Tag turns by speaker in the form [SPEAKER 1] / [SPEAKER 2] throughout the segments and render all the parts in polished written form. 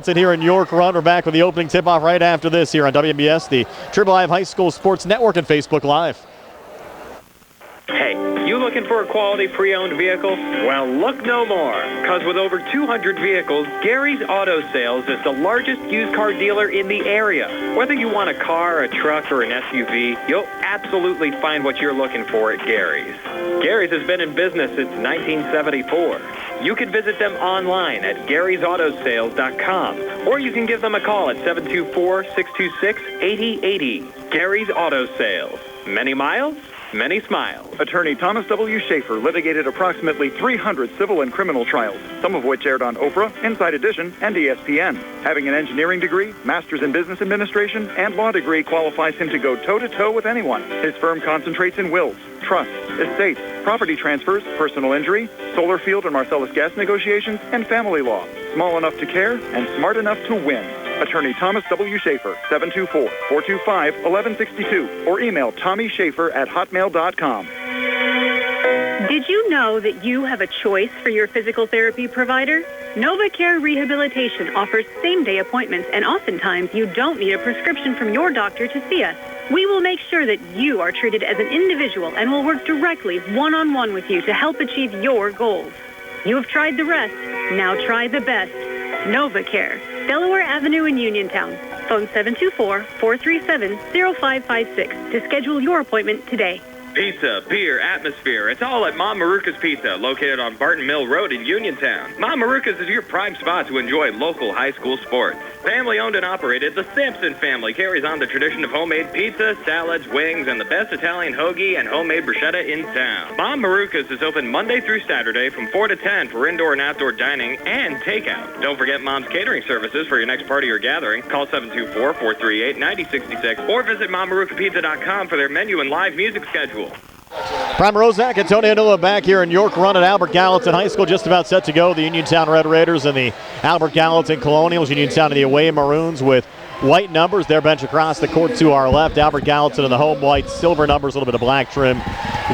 [SPEAKER 1] Here in York Run, we're back with the opening tip-off right after this here on WPIAL, the WPIAL High School Sports Network and Facebook Live.
[SPEAKER 2] Hey, you looking for a quality pre-owned vehicle? Well, look no more, because with over 200 vehicles, Gary's Auto Sales is the largest used car dealer in the area. Whether you want a car, a truck, or an SUV, you'll absolutely find what you're looking for at Gary's. Gary's has been in business since 1974. You can visit them online at garysautosales.com, or you can give them a call at 724-626-8080. Gary's Auto Sales. Many miles, many smiles.
[SPEAKER 3] Attorney Thomas W. Schaefer litigated approximately 300 civil and criminal trials, some of which aired on Oprah, Inside Edition, and ESPN. Having an engineering degree, master's in business administration, and law degree qualifies him to go toe-to-toe with anyone. His firm concentrates in wills, trusts, estates, property transfers, personal injury, solar field and Marcellus gas negotiations, and family law. Small enough to care and smart enough to win. Attorney Thomas W. Schaefer, 724-425-1162, or email tommyschaefer@hotmail.com.
[SPEAKER 4] Did you know that you have a choice for your physical therapy provider? NovaCare Rehabilitation offers same-day appointments, and oftentimes you don't need a prescription from your doctor to see us. We will make sure that you are treated as an individual and will work directly one-on-one with you to help achieve your goals. You have tried the rest. Now try the best. NovaCare, Delaware Avenue in Uniontown. Phone 724-437-0556 to schedule your appointment today.
[SPEAKER 2] Pizza, beer, atmosphere, it's all at Mom Maruka's Pizza, located on Barton Mill Road in Uniontown. Mom Maruka's is your prime spot to enjoy local high school sports. Family owned and operated, the Sampson family carries on the tradition of homemade pizza, salads, wings, and the best Italian hoagie and homemade bruschetta in town. Mom Maruka's is open Monday through Saturday from 4 to 10 for indoor and outdoor dining and takeout. Don't forget Mom's catering services for your next party or gathering. Call 724-438-9066 or visit mommarukapizza.com for their menu and live music schedule.
[SPEAKER 1] Prime Mroziak and Tony Hanula back here in York Run at Albert Gallatin High School, just about set to go. The Uniontown Red Raiders and the Albert Gallatin Colonials. Uniontown in the away Maroons with white numbers. Their bench across the court to our left. Albert Gallatin in the home white, silver numbers, a little bit of black trim.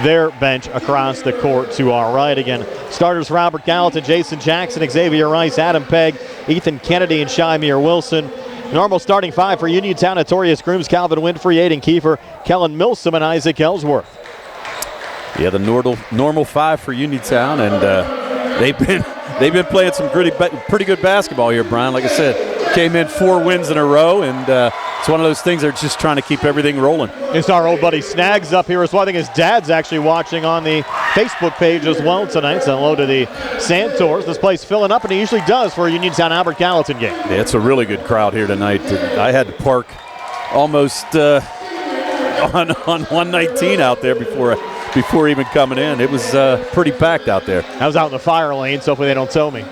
[SPEAKER 1] Their bench across the court to our right. Again, starters for Albert Gallatin: Jason Jackson, Xavier Rice, Adam Pegg, Ethan Kennedy, and Shymir Wilson. Normal starting five for Uniontown: Notorious Grooms, Calvin Winfrey, Aiden Kiefer, Kellen Milsom, and Isaac Ellsworth.
[SPEAKER 5] Yeah, the normal five for Uniontown, and they've been playing some pretty good basketball here, Brian. Like I said, came in 4 wins in a row, and it's one of those things they're just trying to keep everything rolling.
[SPEAKER 1] It's our old buddy Snags up here as well. I think his dad's actually watching on the Facebook page as well tonight. So hello to the Santors. This place filling up, and he usually does for a Uniontown Albert Gallatin game.
[SPEAKER 5] Yeah, it's a really good crowd here tonight. I had to park almost on 119 out there before even coming in. It was pretty packed out there.
[SPEAKER 1] I was out in the fire lane, so hopefully they don't tell me.
[SPEAKER 5] You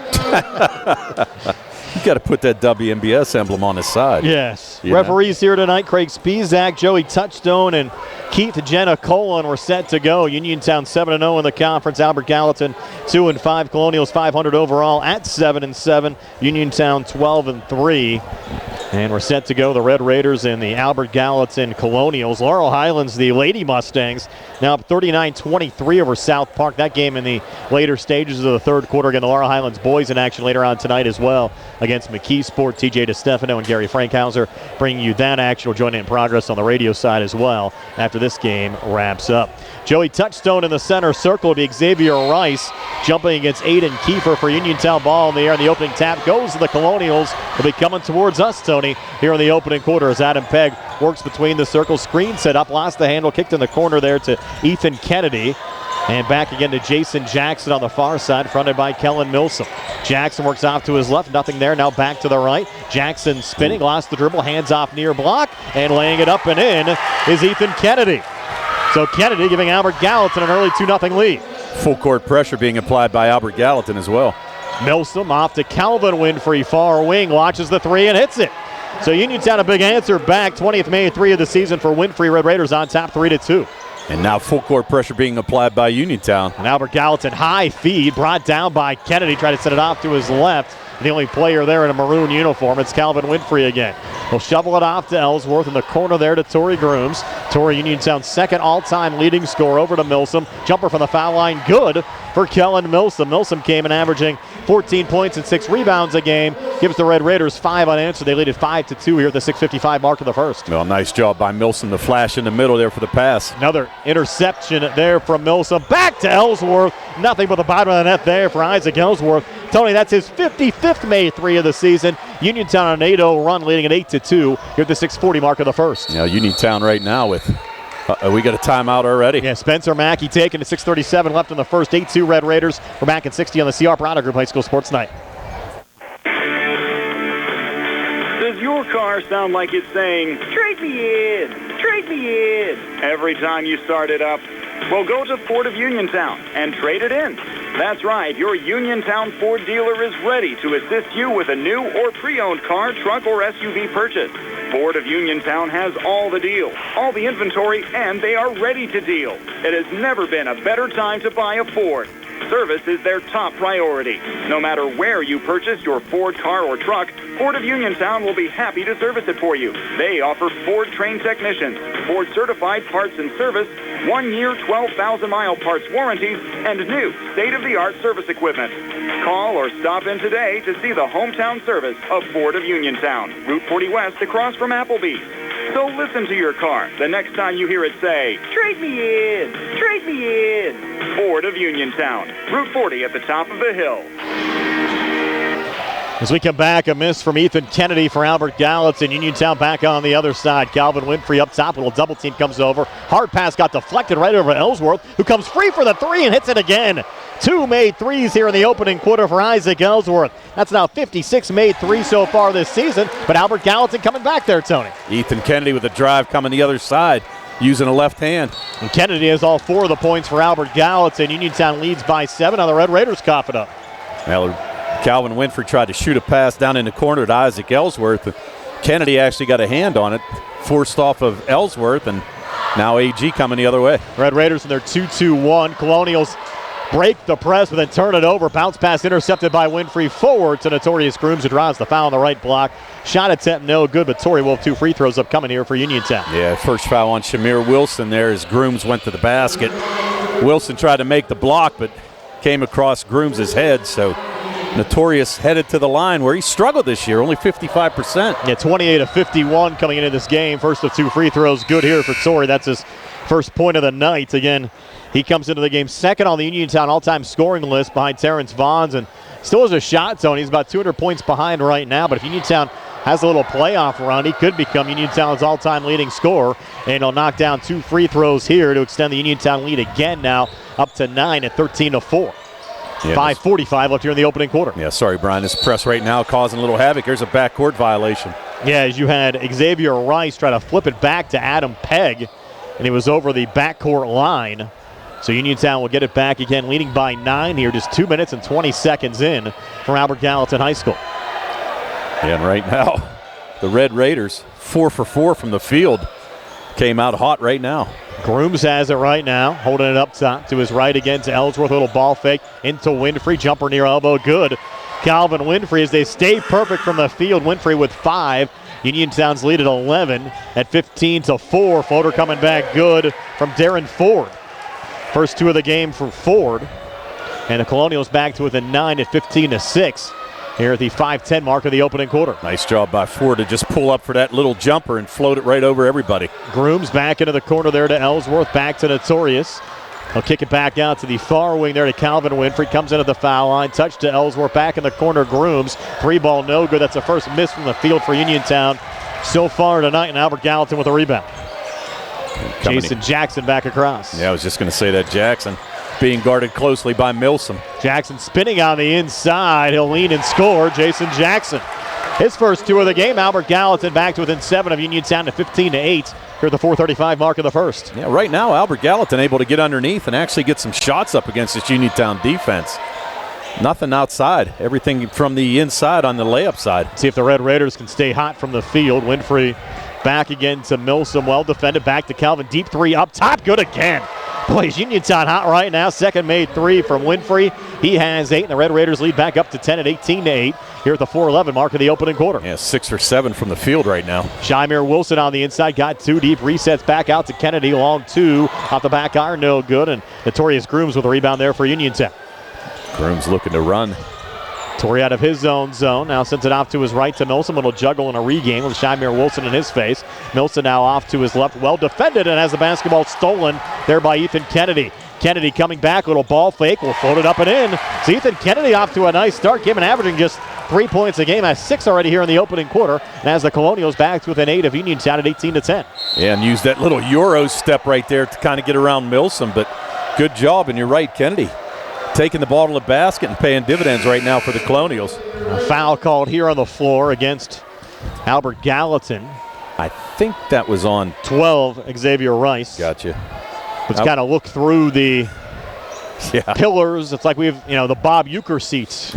[SPEAKER 5] got to put that WMBS emblem on the side.
[SPEAKER 1] Yes. Referees here tonight: Craig Spizak, Joey Touchstone, and Keith Jenna Colon were set to go. Uniontown 7-0 in the conference. Albert Gallatin 2-5. Colonials 500 overall at 7-7. Uniontown 12-3. And we're set to go, the Red Raiders and the Albert Gallatin Colonials. Laurel Highlands, the Lady Mustangs, now up 39-23 over South Park. That game in the later stages of the third quarter. Again, the Laurel Highlands boys in action later on tonight as well against McKeesport. TJ DeStefano and Gary Frankhauser bringing you that action. We'll join in progress on the radio side as well after this game wraps up. Joey Touchstone in the center circle will be Xavier Rice jumping against Aiden Kiefer for Uniontown. Ball in the air, and the opening tap goes to the Colonials. They'll be coming towards us, Tony, here in the opening quarter as Adam Pegg works between the circles. Screen set up, lost the handle, kicked in the corner there to Ethan Kennedy. And back again to Jason Jackson on the far side, fronted by Kellen Milsom. Jackson works off to his left, nothing there. Now back to the right. Jackson spinning, lost the dribble, hands off near block, and laying it up and in is Ethan Kennedy. So Kennedy giving Albert Gallatin an early 2-0 lead.
[SPEAKER 5] Full court pressure being applied by Albert Gallatin as well.
[SPEAKER 1] Milsom off to Calvin Winfrey, far wing, launches the three and hits it. So Uniontown a big answer back. 20th made 3 of the season for Winfrey. Red Raiders on top 3-2.
[SPEAKER 5] And now full court pressure being applied by Uniontown.
[SPEAKER 1] And Albert Gallatin, high feed, brought down by Kennedy. Tried to set it off to his left. The only player there in a maroon uniform, it's Calvin Winfrey again. He'll shovel it off to Ellsworth in the corner there to Torrey Grooms. Torrey, Uniontown's second all-time leading scorer, over to Milsom. Jumper from the foul line, good. for Kellen Milsom. Milsom came in averaging 14 points and 6 rebounds a game. Gives the Red Raiders 5 unanswered. They lead at 5-2 here at the 6:55 mark of the first.
[SPEAKER 5] Well, nice job by Milsom to flash in the middle there for the pass.
[SPEAKER 1] Another interception there from Milsom. Back to Ellsworth. Nothing but the bottom of the net there for Isaac Ellsworth. Tony, that's his 55th made 3 of the season. Uniontown on an 8-0 run leading at 8-2 here at the 6:40 mark of the first.
[SPEAKER 5] Yeah, Uniontown right now with we got a timeout already.
[SPEAKER 1] Yeah, Spencer Mackey taken to 6:37 left in the first. 8-2 Red Raiders. We're back at 60 on the CR Product Group High School Sports Night.
[SPEAKER 3] Does your car sound like it's saying, "Trade me in, trade me in," every time you start it up? Well, go to Ford of Uniontown and trade it in. That's right, your Uniontown Ford dealer is ready to assist you with a new or pre-owned car, truck, or SUV purchase. Ford of Uniontown has all the deals, all the inventory, and they are ready to deal. It has never been a better time to buy a Ford. Service is their top priority. No matter where you purchase your Ford car or truck, Ford of Uniontown will be happy to service it for you. They offer Ford trained technicians, Ford certified parts and service, 1-year, 12,000-mile parts warranties, and new state-of-the-art service equipment. Call or stop in today to see the hometown service of Ford of Uniontown, Route 40 West across from Applebee's. So listen to your car the next time you hear it say, "Trade me in, trade me in." Ford of Uniontown, Route 40 at the top of the hill.
[SPEAKER 1] As we come back, a miss from Ethan Kennedy for Albert Gallatin. Uniontown back on the other side. Calvin Winfrey up top. A little double team comes over. Hard pass got deflected right over Ellsworth, who comes free for the 3 and hits it again. 2 made 3s here in the opening quarter for Isaac Ellsworth. That's now 56 made 3 so far this season, but Albert Gallatin coming back there, Tony.
[SPEAKER 5] Ethan Kennedy with a drive coming the other side, using a left hand.
[SPEAKER 1] And Kennedy has all 4 of the points for Albert Gallatin. Uniontown leads by 7. Now the Red Raiders cough it up.
[SPEAKER 5] Well, Calvin Winfrey tried to shoot a pass down in the corner to Isaac Ellsworth. Kennedy actually got a hand on it, forced off of Ellsworth, and now AG coming the other way.
[SPEAKER 1] Red Raiders in their 2-2-1. Colonials break the press, but then turn it over. Bounce pass intercepted by Winfrey forward to Notorious Grooms, who draws the foul on the right block. Shot attempt no good, but Torrey will have 2 free throws upcoming here for Uniontown.
[SPEAKER 5] Yeah, first foul on Shamir Wilson there as Grooms went to the basket. Wilson tried to make the block, but came across Grooms' head, so Notorious headed to the line where he struggled this year, only 55%.
[SPEAKER 1] Yeah, 28 of 51 coming into this game. First of 2 free throws, good here for Torrey. That's his first point of the night. Again, he comes into the game second on the Uniontown all-time scoring list behind Terrence Vaughns, and still has a shot, Tony. He's about 200 points behind right now, but if Uniontown has a little playoff run, he could become Uniontown's all-time leading scorer, and he'll knock down 2 free throws here to extend the Uniontown lead again now up to 9 at 13-4. Yeah, 5:45 left here in the opening quarter.
[SPEAKER 5] Yeah, sorry, Brian. This press right now causing a little havoc. Here's a backcourt violation.
[SPEAKER 1] Yeah, as you had Xavier Rice try to flip it back to Adam Pegg, and he was over the backcourt line. So Uniontown will get it back again, leading by 9 here, just 2 minutes and 20 seconds in from Albert Gallatin High School.
[SPEAKER 5] Yeah, and right now, the Red Raiders, 4 for 4 from the field, came out hot right now.
[SPEAKER 1] Grooms has it right now, holding it up top to his right again to Ellsworth. A little ball fake into Winfrey. Jumper near elbow, good. Calvin Winfrey as they stay perfect from the field. Winfrey with 5. Uniontown's lead at 11 at 15-4. Floater coming back good from Darren Ford. First 2 of the game for Ford. And the Colonials back to within 9 at 15-6. Here at the 5:10 mark of the opening quarter.
[SPEAKER 5] Nice job by Ford to just pull up for that little jumper and float it right over everybody.
[SPEAKER 1] Grooms back into the corner there to Ellsworth, back to Notorious. He'll kick it back out to the far wing there to Calvin Winfrey. Comes into the foul line, touch to Ellsworth, back in the corner, Grooms. 3-ball no good. That's the first miss from the field for Uniontown so far tonight, and Albert Gallatin with a rebound. Jason Jackson back across.
[SPEAKER 5] Yeah, I was just going to say that Jackson being guarded closely by Milsom.
[SPEAKER 1] Jackson spinning on the inside. He'll lean and score. Jason Jackson. His first 2 of the game. Albert Gallatin back to within 7 of Uniontown to 15-8 here at the 4:35 mark of the first.
[SPEAKER 5] Yeah, right now Albert Gallatin able to get underneath and actually get some shots up against this Uniontown defense. Nothing outside. Everything from the inside on the layup side.
[SPEAKER 1] See if the Red Raiders can stay hot from the field. Winfrey back again to Milsom. Well defended. Back to Calvin. Deep 3 up top. Good again. Boy, is Uniontown hot right now. Second made 3 from Winfrey. He has 8, and the Red Raiders lead back up to 10 at 18-8 here at the 4:11 mark of the opening quarter.
[SPEAKER 5] Yeah, 6 or 7 from the field right now.
[SPEAKER 1] Shimir Wilson on the inside, got 2 deep, resets back out to Kennedy, long 2 off the back iron, no good, and Notorious Grooms with a rebound there for Uniontown.
[SPEAKER 5] Grooms looking to run.
[SPEAKER 1] Torrey out of his own zone. Now sends it off to his right to Milsom. Little juggle and a regain with Shimir Wilson in his face. Milson now off to his left. Well defended and has the basketball stolen there by Ethan Kennedy. Kennedy coming back. Little ball fake. Will float it up and in. So Ethan Kennedy off to a nice start. Came in averaging just 3 points a game. Has 6 already here in the opening quarter. And as the Colonials back to within 8 of Uniontown at 18-10.
[SPEAKER 5] Yeah, and used that little Euro step right there to kind of get around Milsom. But good job. And you're right, Kennedy taking the ball to the basket and paying dividends right now for the Colonials.
[SPEAKER 1] A foul called here on the floor against Albert Gallatin.
[SPEAKER 5] I think that was on
[SPEAKER 1] 12, Xavier Rice.
[SPEAKER 5] Gotcha.
[SPEAKER 1] Let's kind of look through the pillars. It's like we have, the Bob Euchre seats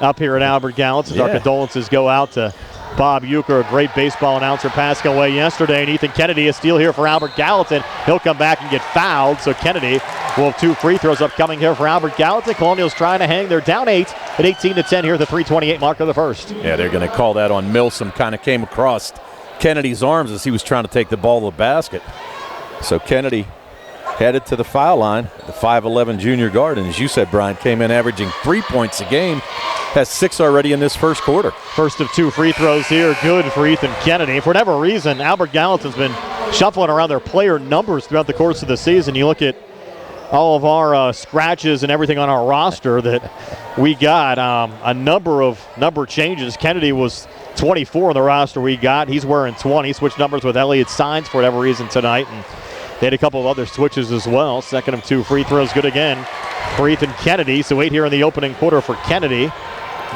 [SPEAKER 1] up here at Albert Gallatin. Our condolences go out to Bob Euchre, a great baseball announcer, passed away yesterday. And Ethan Kennedy, a steal here for Albert Gallatin. He'll come back and get fouled. So Kennedy will have 2 free throws upcoming here for Albert Gallatin. Colonials trying to hang. They're down 8 at 18-10 here at the 3:28 mark of the first.
[SPEAKER 5] Yeah, they're going to call that on Milsom. Kind of came across Kennedy's arms as he was trying to take the ball to the basket. So Kennedy headed to the foul line, the 5'11 junior guard. And as you said, Brian, came in averaging 3 points a game. Has 6 already in this first quarter.
[SPEAKER 1] First of 2 free throws here. Good for Ethan Kennedy. For whatever reason, Albert Gallatin's been shuffling around their player numbers throughout the course of the season. You look at all of our scratches and everything on our roster that we got, a number changes. Kennedy was 24 on the roster we got. He's wearing 20. Switched numbers with Elliott Sines for whatever reason tonight. And they had a couple of other switches as well. Second of 2 free throws. Good again for Ethan Kennedy. So 8 here in the opening quarter for Kennedy,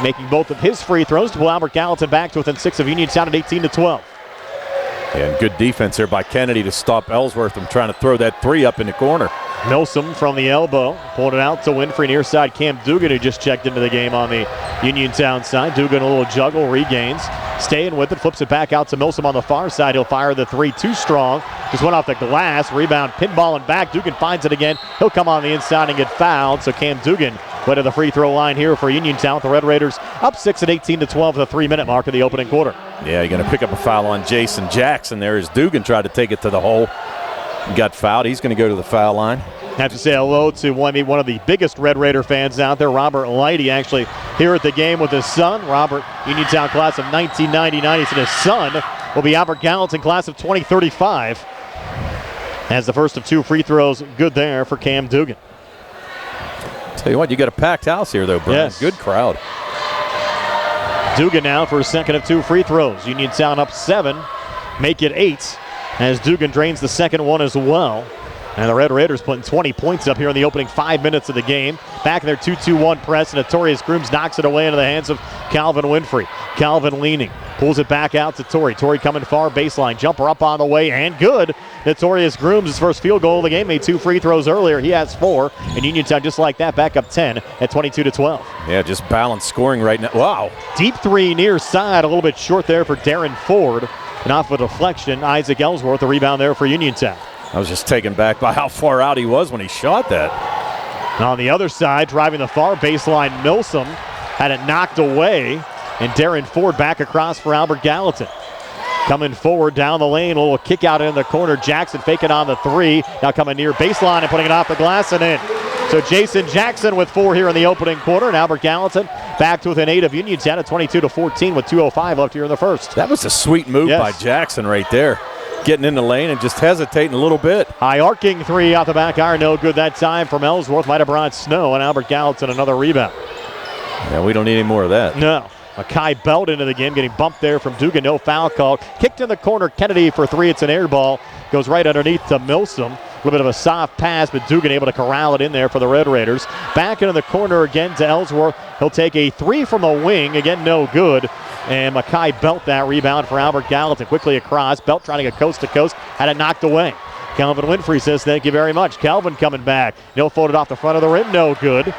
[SPEAKER 1] making both of his free throws to pull Albert Gallatin back to within 6 of Uniontown at 18-12.
[SPEAKER 5] And good defense there by Kennedy to stop Ellsworth from trying to throw that 3 up in the corner.
[SPEAKER 1] Milsom from the elbow, pulling it out to Winfrey near side. Cam Dugan, who just checked into the game on the Uniontown side. Dugan a little juggle, regains, staying with it, flips it back out to Milsom on the far side. He'll fire the 3 too strong. Just went off the glass, rebound, pinball and back. Dugan finds it again. He'll come on the inside and get fouled. So Cam Dugan went to the free throw line here for Uniontown. The Red Raiders up 6 at 18-12, the 3-minute mark of the opening quarter.
[SPEAKER 5] Yeah, you're going to pick up a foul on Jason Jackson there as Dugan tried to take it to the hole. Got fouled. He's going to go to the foul line.
[SPEAKER 1] Have to say hello to one of the biggest Red Raider fans out there, Robert Lighty, actually here at the game with his son. Robert, Uniontown class of 1999. He said his son will be Albert Gallatin class of 2035. As the first of 2 free throws, good there for Cam Dugan.
[SPEAKER 5] Tell you what, you got a packed house here though, Brian.
[SPEAKER 1] Yes.
[SPEAKER 5] Good crowd.
[SPEAKER 1] Dugan now for his second of 2 free throws. Uniontown up 7, make it 8 as Dugan drains the second one as well. And the Red Raiders putting 20 points up here in the opening 5 minutes of the game. Back in their 2-2-1 press, and Notorious Grooms knocks it away into the hands of Calvin Winfrey. Calvin leaning, pulls it back out to Torrey. Torrey coming far, baseline, jumper up on the way, and good. Notorious Grooms, his first field goal of the game, made 2 free throws earlier. He has 4, and Uniontown just like that, back up 10 at 22-12.
[SPEAKER 5] Yeah, just balanced scoring right now. Wow.
[SPEAKER 1] Deep 3 near side, a little bit short there for Darren Ford. And off a deflection, Isaac Ellsworth, a rebound there for Uniontown.
[SPEAKER 5] I was just taken back by how far out he was when he shot that.
[SPEAKER 1] And on the other side, driving the far baseline, Milsom had it knocked away, and Darren Ford back across for Albert Gallatin. Coming forward down the lane, a little kick out in the corner. Jackson faking on the 3. Now coming near baseline and putting it off the glass and in. So Jason Jackson with 4 here in the opening quarter, and Albert Gallatin back to within 8 of Uniontown at 22-14 with 2:05 left here in the first.
[SPEAKER 5] That was a sweet move by Jackson right there. Getting in the lane and just hesitating a little bit.
[SPEAKER 1] High arcing 3 off the back iron, no good that time from Ellsworth. Might have brought snow, and Albert Gallatin another rebound.
[SPEAKER 5] Yeah, we don't need any more of that.
[SPEAKER 1] No. Makai Belt into the game, getting bumped there from Dugan. No foul call. Kicked in the corner. Kennedy for 3. It's an air ball. Goes right underneath to Milsom. A little bit of a soft pass, but Dugan able to corral it in there for the Red Raiders. Back into the corner again to Ellsworth. He'll take a 3 from the wing. Again, no good. And Makai Belt that rebound for Albert Gallatin. Quickly across. Belt trying to get coast to coast. Had it knocked away. Calvin Winfrey says thank you very much. Calvin coming back. No folded off the front of the rim. No good.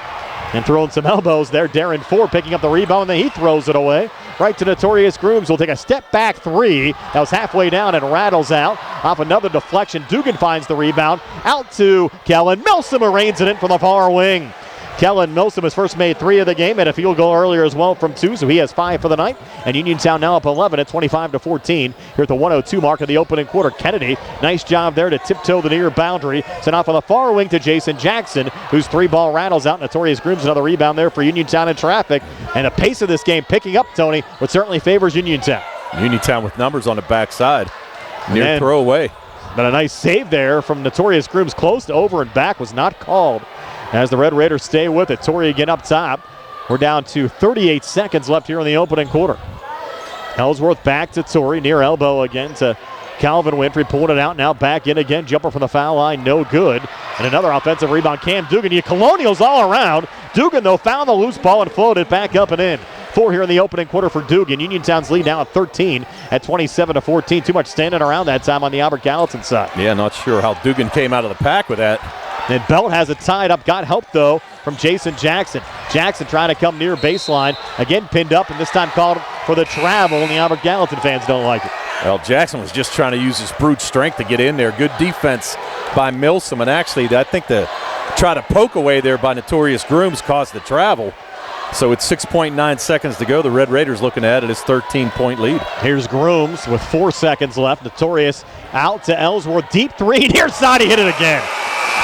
[SPEAKER 1] And throwing some elbows there. Darren Ford picking up the rebound, and then he throws it away. Right to Notorious Grooms. Will take a step back 3. That was halfway down and rattles out. Off another deflection. Dugan finds the rebound. Out to Kellen. Milsom arraigns it in from the far wing. Kellen Milsom has first made 3 of the game, and a field goal earlier as well from 2, so he has 5 for the night. And Uniontown now up 11 at 25-14 here at the 1:02 mark of the opening quarter. Kennedy, nice job there to tiptoe the near boundary. Sent off on the far wing to Jason Jackson, whose 3-ball rattles out. Notorious Grooms, another rebound there for Uniontown in traffic. And the pace of this game picking up, Tony, which certainly favors Uniontown.
[SPEAKER 5] Uniontown with numbers on the backside. Near throwaway.
[SPEAKER 1] But a nice save there from Notorious Grooms, close to over and back, was not called. As the Red Raiders stay with it. Torrey again up top. We're down to 38 seconds left here in the opening quarter. Ellsworth back to Torrey, near elbow again to Calvin Winfrey, pulling it out now, back in again, jumper from the foul line, no good. And another offensive rebound, Cam Dugan. You Colonials all around. Dugan, though, found the loose ball and floated back up and in. 4 here in the opening quarter for Dugan. Uniontown's lead now at 13 at 27-14. Too much standing around that time on the Albert Gallatin side.
[SPEAKER 5] Yeah, not sure how Dugan came out of the pack with that.
[SPEAKER 1] And Belt has it tied up. Got help, though, from Jason Jackson. Jackson trying to come near baseline. Again pinned up, and this time called for the travel, and the Albert Gallatin fans don't like it.
[SPEAKER 5] Well, Jackson was just trying to use his brute strength to get in there. Good defense by Milsom, and actually I think the try to poke away there by Notorious Grooms caused the travel. So it's 6.9 seconds to go. The Red Raiders looking at it as 13-point lead. Here's
[SPEAKER 1] Grooms with 4 seconds left. Notorious out to Ellsworth. Deep 3. Near side, he hit it again.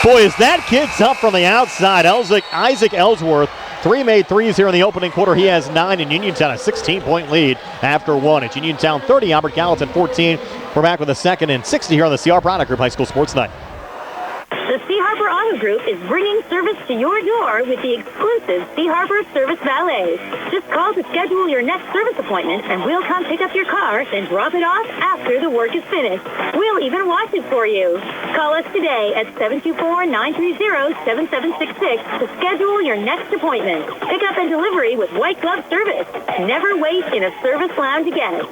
[SPEAKER 1] Boy, is that kid tough from the outside. Isaac Ellsworth, 3 made 3s here in the opening quarter. He has 9, and Uniontown a 16-point lead after 1. It's Uniontown 30, Albert Gallatin 14. We're back with a 2nd and 60 here on the CR Product Group High School Sports Night.
[SPEAKER 6] The Sea Harbor Auto Group is bringing service to your door with the exclusive Sea Harbor Service Valet. Just call to schedule your next service appointment, and we'll come pick up your car and drop it off after the work is finished. We'll even wash it for you. Call us today at 724-930-7766 to schedule your next appointment. Pickup and delivery with white glove service. Never wait in a service lounge again.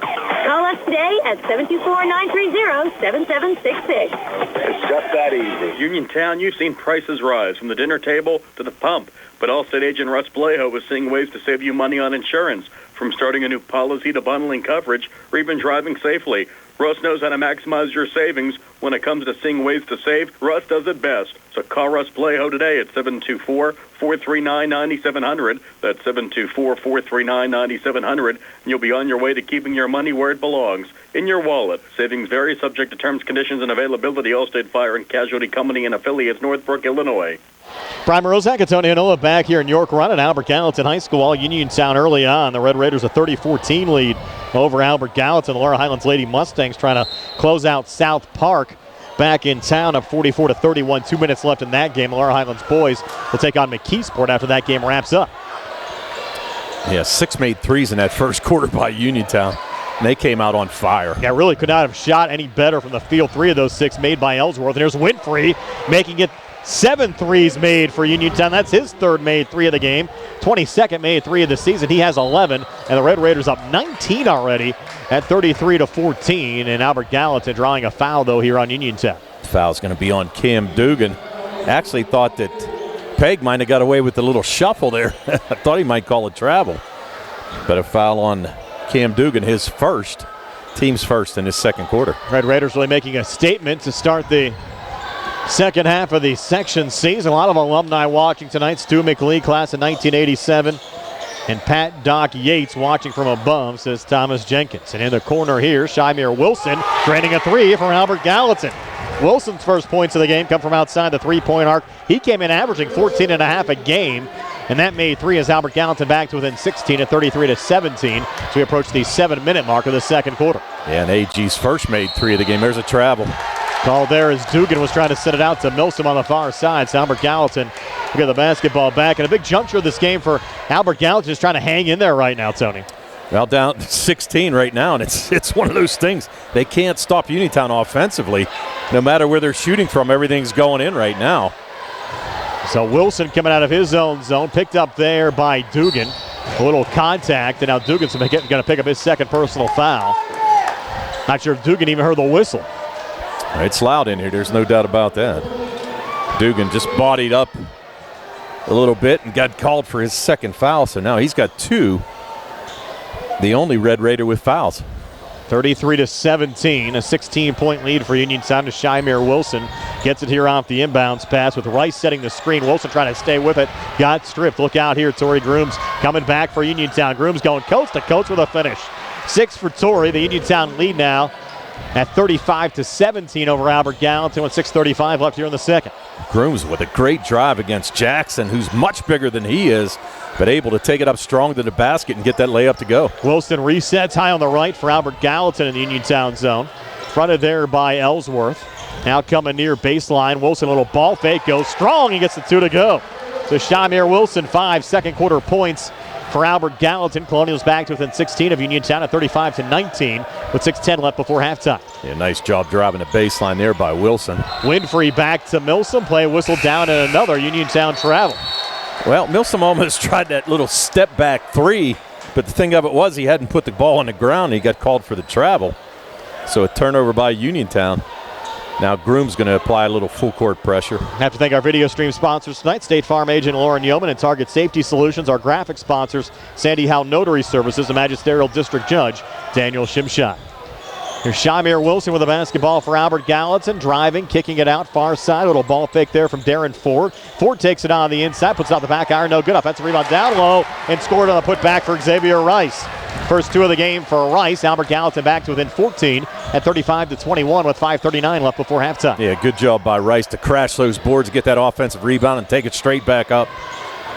[SPEAKER 6] Call us today at 724-930-7766.
[SPEAKER 7] It's just that easy. Uniontown, you've seen prices rise from the dinner table to the pump. But Allstate agent Russ Blejo is seeing ways to save you money on insurance, from starting a new policy to bundling coverage or even driving safely. Russ knows how to maximize your savings. When it comes to seeing ways to save, Russ does it best. So call Russ Blejo today at 724-439-9700. That's 724-439-9700. And you'll be on your way to keeping your money where it belongs, in your wallet. Savings vary, subject to terms, conditions, and availability. Allstate Fire and Casualty Company and affiliates, Northbrook, Illinois.
[SPEAKER 1] Brian Mroziak and Tony Hanula back here in York Run at Albert Gallatin High School. All Uniontown early on. The Red Raiders a 30-14 lead over Albert Gallatin. The Laura Highlands Lady Mustangs trying to close out South Park back in town up 44-31. 2 minutes left in that game. The Laura Highlands boys will take on McKeesport after that game wraps up.
[SPEAKER 5] Yeah, 6 made 3s in that first quarter by Uniontown. And they came out on fire.
[SPEAKER 1] Yeah, really could not have shot any better from the field. 3 of those 6 made by Ellsworth. And there's Winfrey making it 7 threes made for Uniontown. That's his 3rd made 3 of the game. 22nd made 3 of the season. He has 11. And the Red Raiders up 19 already at 33-14. And Albert Gallatin drawing a foul, though, here on Uniontown.
[SPEAKER 5] Foul's going to be on Cam Dugan. Actually thought that Peg might have got away with the little shuffle there. I thought he might call it travel. But a foul on Cam Dugan, his first, team's first in his second quarter.
[SPEAKER 1] Red Raiders really making a statement to start the second half of the section season. A lot of alumni watching tonight. Stu McLee, class of 1987. And Pat Doc Yates watching from above, says Thomas Jenkins. And in the corner here, Shymir Wilson draining a 3 from Albert Gallatin. Wilson's first points of the game come from outside the 3-point arc. He came in averaging 14.5 a game. And that made 3 as Albert Gallatin back to within 16 at 33-17. So we approach the 7-minute mark of the second quarter.
[SPEAKER 5] Yeah, and AG's first made 3 of the game. There's a travel.
[SPEAKER 1] Call there as Dugan was trying to set it out to Milsom on the far side. So Albert Gallatin will get the basketball back. And a big juncture of this game for Albert Gallatin, just trying to hang in there right now, Tony.
[SPEAKER 5] Well, down 16 right now, and it's one of those things. They can't stop Uniontown offensively. No matter where they're shooting from, everything's going in right now.
[SPEAKER 1] So Wilson coming out of his own zone, picked up there by Dugan. A little contact, and now Dugan's going to pick up his second personal foul. Not sure if Dugan even heard the whistle.
[SPEAKER 5] It's loud in here. There's no doubt about that. Dugan just bodied up a little bit and got called for his second foul, so now he's got 2. The only Red Raider with fouls.
[SPEAKER 1] 33-17, a 16-point lead for Uniontown to Shymir Wilson. Gets it here off the inbounds pass with Rice setting the screen. Wilson trying to stay with it. Got stripped. Look out here. Torrey Grooms coming back for Uniontown. Grooms going coast to coast with a finish. 6 for Torrey. The Uniontown lead now at 35-17 over Albert Gallatin with 6:35 left here in the second.
[SPEAKER 5] Grooms with a great drive against Jackson, who's much bigger than he is, but able to take it up strong to the basket and get that layup to go.
[SPEAKER 1] Wilson resets high on the right for Albert Gallatin in the Uniontown zone. Fronted there by Ellsworth. Now coming near baseline. Wilson, a little ball fake, goes strong. He gets the 2 to go. So Shymir Wilson, 5 second quarter points for Albert Gallatin. Colonials back to within 16 of Uniontown at 35-19 with 6:10 left before halftime.
[SPEAKER 5] Yeah, nice job driving the baseline there by Wilson.
[SPEAKER 1] Winfrey back to Milsom. Play whistle down and another Uniontown travel.
[SPEAKER 5] Well, Milsom almost tried that little step back 3, but the thing of it was he hadn't put the ball on the ground. He got called for the travel. So a turnover by Uniontown. Now Groom's going to apply a little full court pressure.
[SPEAKER 1] Have to thank our video stream sponsors tonight. State Farm agent Lauren Yohman and Target Safety Solutions. Our graphic sponsors, Sandy Howell Notary Services, and Magisterial District Judge Daniel Shimshock. Here's Shymir Wilson with the basketball for Albert Gallatin. Driving, kicking it out far side. A little ball fake there from Darren Ford. Ford takes it on the inside, puts it out the back iron. No good. Offensive rebound down low and scored on a putback for Xavier Rice. First 2 of the game for Rice. Albert Gallatin back to within 14 at 35-21 with 5:39 left before halftime.
[SPEAKER 5] Yeah, good job by Rice to crash those boards, get that offensive rebound, and take it straight back up.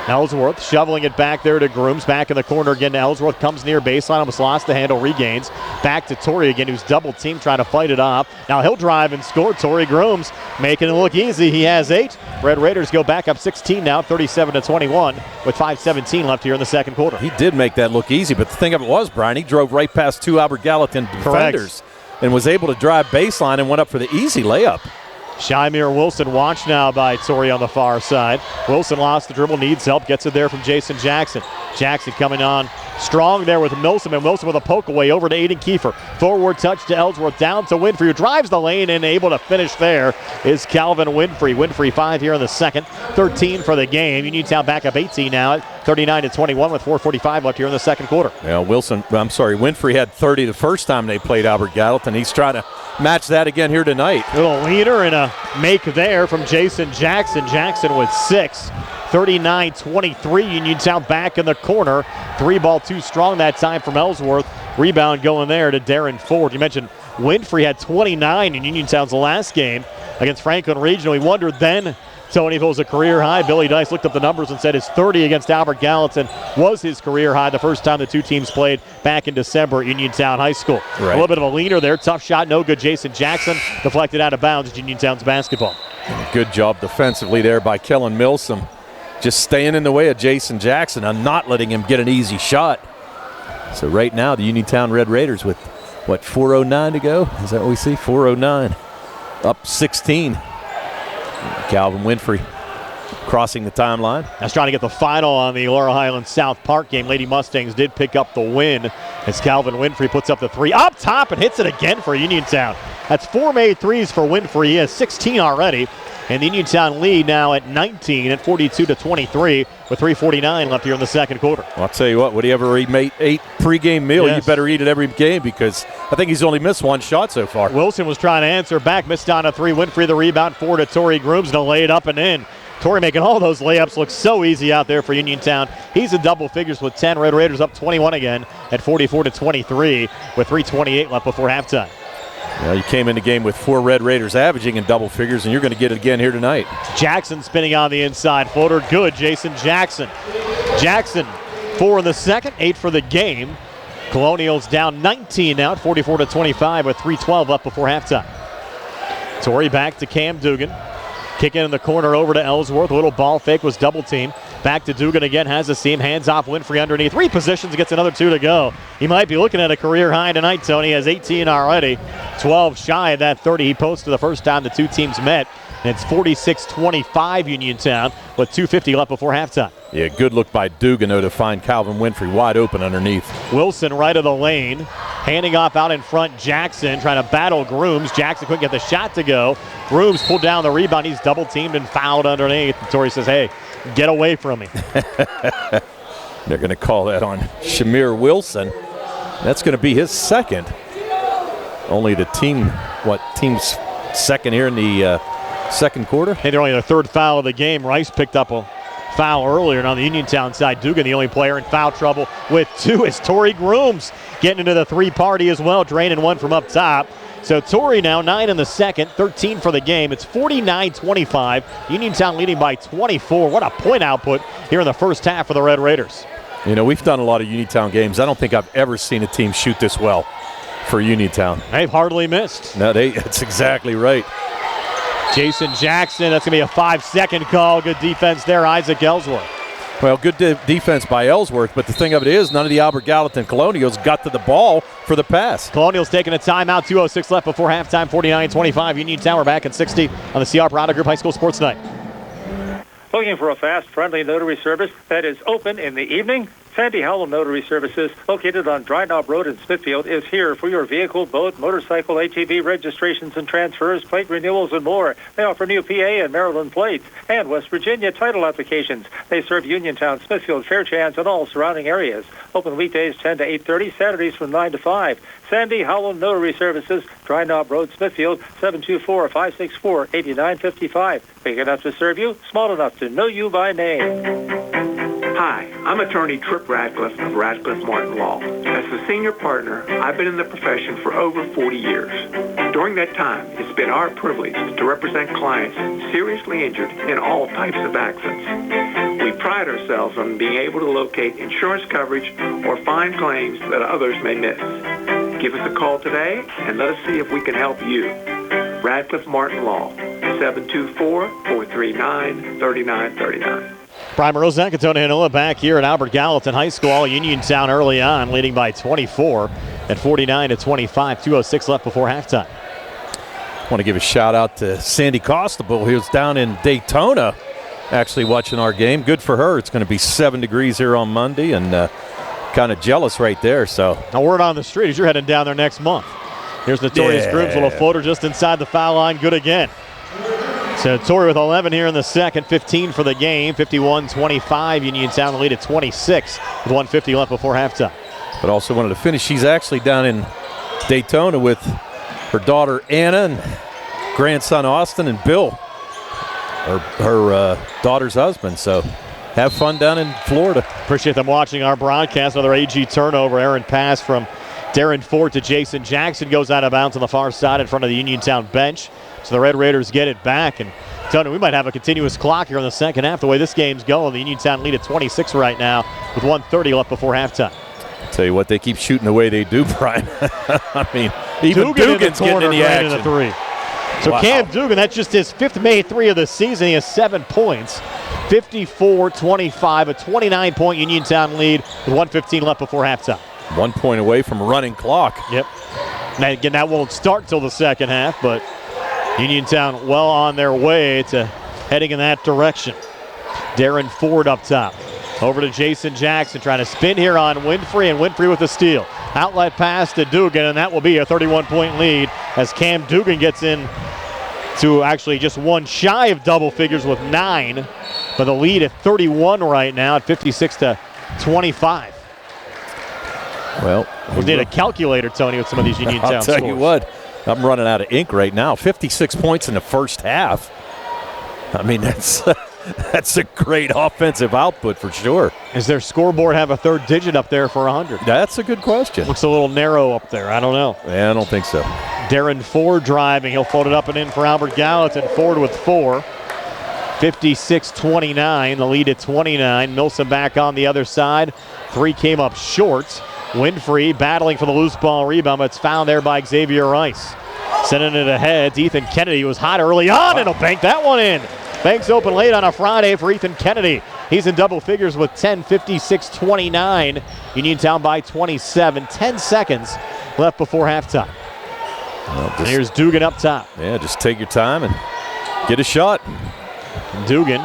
[SPEAKER 1] Ellsworth shoveling it back there to Grooms. Back in the corner again to Ellsworth. Comes near baseline. Almost lost the handle. Regains. Back to Torrey again, who's double teamed trying to fight it off. Now he'll drive and score. Torrey Grooms making it look easy. He has 8. Red Raiders go back up 16 now, 37-21 with 5:17 left here in the second quarter.
[SPEAKER 5] He did make that look easy, but the thing of it was, Brian, he drove right past 2 Albert Gallatin defenders and was able to drive baseline and went up for the easy layup.
[SPEAKER 1] Shymir Wilson watched now by Torrey on the far side. Wilson lost the dribble, needs help, gets it there from Jason Jackson. Jackson coming on strong there with Milsom, and Wilson with a poke away over to Aiden Kiefer. Forward touch to Ellsworth, down to Winfrey, who drives the lane and able to finish there is Calvin Winfrey. Winfrey 5 here in the second, 13 for the game. Uniontown back up 18 now at 39-21 with 4:45 left here in the second quarter.
[SPEAKER 5] Yeah, Winfrey had 30 the first time they played Albert Gallatin. He's trying to match that again here tonight.
[SPEAKER 1] Little leader and a make there from Jason Jackson. Jackson with 6. 39-23, Uniontown back in the corner. 3 ball too strong that time from Ellsworth. Rebound going there to Darren Ford. You mentioned Winfrey had 29 in Uniontown's last game against Franklin Regional. He wondered then, Tony, if it was a career high. Billy Dice looked up the numbers and said his 30 against Albert Gallatin was his career high the first time the two teams played back in December at Uniontown High School.
[SPEAKER 5] Right.
[SPEAKER 1] A little bit of a leaner there. Tough shot, no good. Jason Jackson deflected out of bounds at Uniontown's basketball.
[SPEAKER 5] Good job defensively there by Kellen Milsom. Just staying in the way of Jason Jackson and not letting him get an easy shot. So right now the Uniontown Red Raiders with, 4:09 to go? Is that what we see? 4:09. Up 16. Calvin Winfrey crossing the timeline.
[SPEAKER 1] That's trying to get the final on the Laurel Highlands South Park game. Lady Mustangs did pick up the win as Calvin Winfrey puts up the 3 up top and hits it again for Uniontown. That's 4 made threes for Winfrey. He has 16 already. And the Uniontown lead now at 19 at 42-23 with 3:49 left here in the second quarter.
[SPEAKER 5] Well, I'll tell you what, whatever he ate pregame meal,
[SPEAKER 1] yes,
[SPEAKER 5] you better eat it every game because I think he's only missed 1 shot so far.
[SPEAKER 1] Wilson was trying to answer back, missed on a 3. Winfrey the rebound, 4 to Torrey Grooms to lay it up and in. Torrey making all those layups look so easy out there for Uniontown. He's in double figures with 10. Red Raiders up 21 again at 44-23 with 3:28 left before halftime.
[SPEAKER 5] Well, you came in the game with 4 Red Raiders averaging in double figures, and you're going to get it again here tonight.
[SPEAKER 1] Jackson spinning on the inside. Floater good. Jason Jackson. Jackson 4 in the second, 8 for the game. Colonials down 19 now at 44-25 with 3:12 left before halftime. Torrey back to Cam Dugan. Kicking in the corner over to Ellsworth. A little ball fake, was double teamed. Back to Dugan again, has a seam, hands off Winfrey underneath. Repositions, gets another 2 to go. He might be looking at a career high tonight, Tony. He has 18 already. 12 shy of that 30 he posted the first time the two teams met. And it's 46-25 Uniontown with 2:50 left before halftime.
[SPEAKER 5] Yeah, good look by Dugan, though, to find Calvin Winfrey wide open underneath.
[SPEAKER 1] Wilson right of the lane. Handing off out in front, Jackson trying to battle Grooms. Jackson couldn't get the shot to go. Grooms pulled down the rebound. He's double teamed and fouled underneath. And Torrey says, hey, get away from me.
[SPEAKER 5] They're going to call that on Shymir Wilson. That's going to be his second. only the team's second here in the second quarter.
[SPEAKER 1] Hey, they're only their third foul of the game. Rice picked up a foul earlier, and on the Uniontown side, Dugan, the only player in foul trouble with 2, is Torrey Grooms getting into the 3 party as well, draining 1 from up top. So Torrey now 9 in the second, 13 for the game. It's 49-25. Uniontown leading by 24. What a point output here in the first half for the Red Raiders.
[SPEAKER 5] You know, we've done a lot of Uniontown games. I don't think I've ever seen a team shoot this well for Uniontown.
[SPEAKER 1] They've hardly missed.
[SPEAKER 5] No, that's exactly right.
[SPEAKER 1] Jason Jackson, that's going to be a 5-second call. Good defense there, Isaac Ellsworth.
[SPEAKER 5] Well, good defense by Ellsworth, but the thing of it is none of the Albert Gallatin Colonials got to the ball for the pass.
[SPEAKER 1] Colonials taking a timeout, 2:06 left before halftime, 49-25. Uniontown, we're back at 60 on the CR Auto Group High School Sports Night.
[SPEAKER 8] Looking for a fast, friendly notary service that is open in the evening? Sandy Howell Notary Services, located on Dry Knob Road in Smithfield, is here for your vehicle, boat, motorcycle, ATV registrations and transfers, plate renewals, and more. They offer new PA and Maryland plates and West Virginia title applications. They serve Uniontown, Smithfield, Fairchance, and all surrounding areas. Open weekdays 10 to 8:30, Saturdays from 9 to 5. Sandy Howell Notary Services, Dry Knob Road, Smithfield, 724-564-8955. Big enough to serve you, small enough to know you by name.
[SPEAKER 9] Hi, I'm attorney Trip Radcliffe of Radcliffe Martin Law. As the senior partner, I've been in the profession for over 40 years. During that time, it's been our privilege to represent clients seriously injured in all types of accidents. We pride ourselves on being able to locate insurance coverage or find claims that others may miss. Give us a call today and let us see if we can help you. Radcliffe Martin Law, 724-439-3939.
[SPEAKER 1] Brian Mroziak and Tony Hanula back here at Albert Gallatin High School. Uniontown early on, leading by 24 at 49-25. 2:06 left before halftime.
[SPEAKER 5] I want to give a shout out to Sandy Costable. He was down in Daytona actually watching our game. Good for her. It's going to be 7 degrees here on Monday, and kind of jealous right there. So
[SPEAKER 1] a word on the street is you're heading down there next month. Here's Notorious Grooms, little floater just inside the foul line. Good again. So Torrey with 11 here in the second, 15 for the game, 51-25. Uniontown lead at 26 with 1:50 left before halftime.
[SPEAKER 5] But also wanted to finish. She's actually down in Daytona with her daughter Anna and grandson Austin and Bill, her daughter's husband. So have fun down in Florida.
[SPEAKER 1] Appreciate them watching our broadcast. Another AG turnover. Errant pass from Darren Ford to Jason Jackson goes out of bounds on the far side in front of the Uniontown bench. So the Red Raiders get it back. And Tony, we might have a continuous clock here in the second half. The way this game's going, the Uniontown lead at 26 right now with 1:30 left before halftime.
[SPEAKER 5] Tell you what, they keep shooting the way they do, Brian. I mean, even Dugan's getting in the action.
[SPEAKER 1] In the three. So wow. Cam Dugan, that's just his 5th made 3 of the season. He has 7 points. 54-25, a 29-point Uniontown lead with 1:15 left before halftime.
[SPEAKER 5] 1 point away from a running clock.
[SPEAKER 1] Yep. Now, again, that won't start till the second half, but Uniontown well on their way to heading in that direction. Darren Ford up top. Over to Jason Jackson trying to spin here on Winfrey, and Winfrey with the steal. Outlet pass to Dugan, and that will be a 31-point lead as Cam Dugan gets in to actually just one shy of double figures with 9. But the lead at 31 right now at 56-25.
[SPEAKER 5] Well,
[SPEAKER 1] we need a calculator, Tony, with some of these Uniontown scores.
[SPEAKER 5] I'll tell you what, I'm running out of ink right now. 56 points in the first half. I mean, that's a great offensive output for sure.
[SPEAKER 1] Does their scoreboard have a third digit up there for 100?
[SPEAKER 5] That's a good question.
[SPEAKER 1] Looks a little narrow up there. I don't know.
[SPEAKER 5] Yeah, I don't think so.
[SPEAKER 1] Darren Ford driving. He'll fold it up and in for Albert Gallatin. Ford with 4. 56-29. The lead at 29. Milsom back on the other side. 3 came up short. Winfrey battling for the loose ball rebound, but it's found there by Xavier Rice. Sending it ahead. Ethan Kennedy was hot early on, and he'll bank that one in. Banks open late on a Friday for Ethan Kennedy. He's in double figures with 10, 56-29. Uniontown by 27. 10 seconds left before halftime. Well, and here's Dugan up top.
[SPEAKER 5] Yeah, just take your time and get a shot.
[SPEAKER 1] Dugan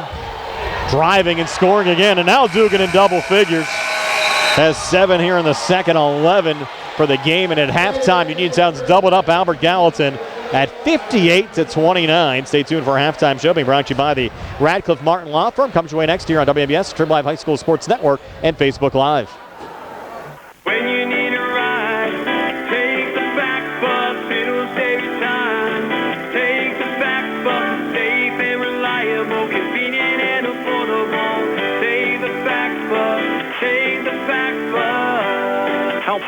[SPEAKER 1] driving and scoring again, and now Dugan in double figures. Has 7 here in the second, 11 for the game, and at halftime, Uniontown's doubled up Albert Gallatin at 58-29. Stay tuned for a halftime show being brought to you by the Radcliffe Martin Law Firm. Comes your way next year on WBS, Trib Live High School Sports Network, and Facebook Live.
[SPEAKER 10] When you need a ride, take the back bus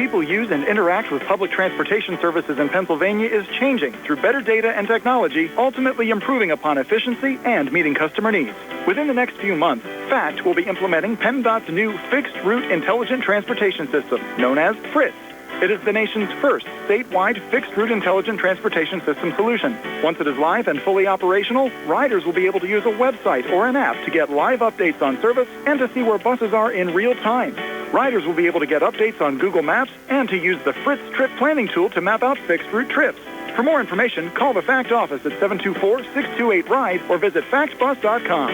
[SPEAKER 3] people use and interact with public transportation services in Pennsylvania is changing through better data and technology, ultimately improving upon efficiency and meeting customer needs. Within the next few months, FACT will be implementing PennDOT's new Fixed Route Intelligent Transportation System, known as FRITS. It is the nation's first statewide fixed route intelligent transportation system solution. Once it is live and fully operational, riders will be able to use a website or an app to get live updates on service and to see where buses are in real time. Riders will be able to get updates on Google Maps and to use the Fritz Trip Planning tool to map out fixed route trips. For more information, call the FACT office at 724-628-RIDE or visit factbus.com.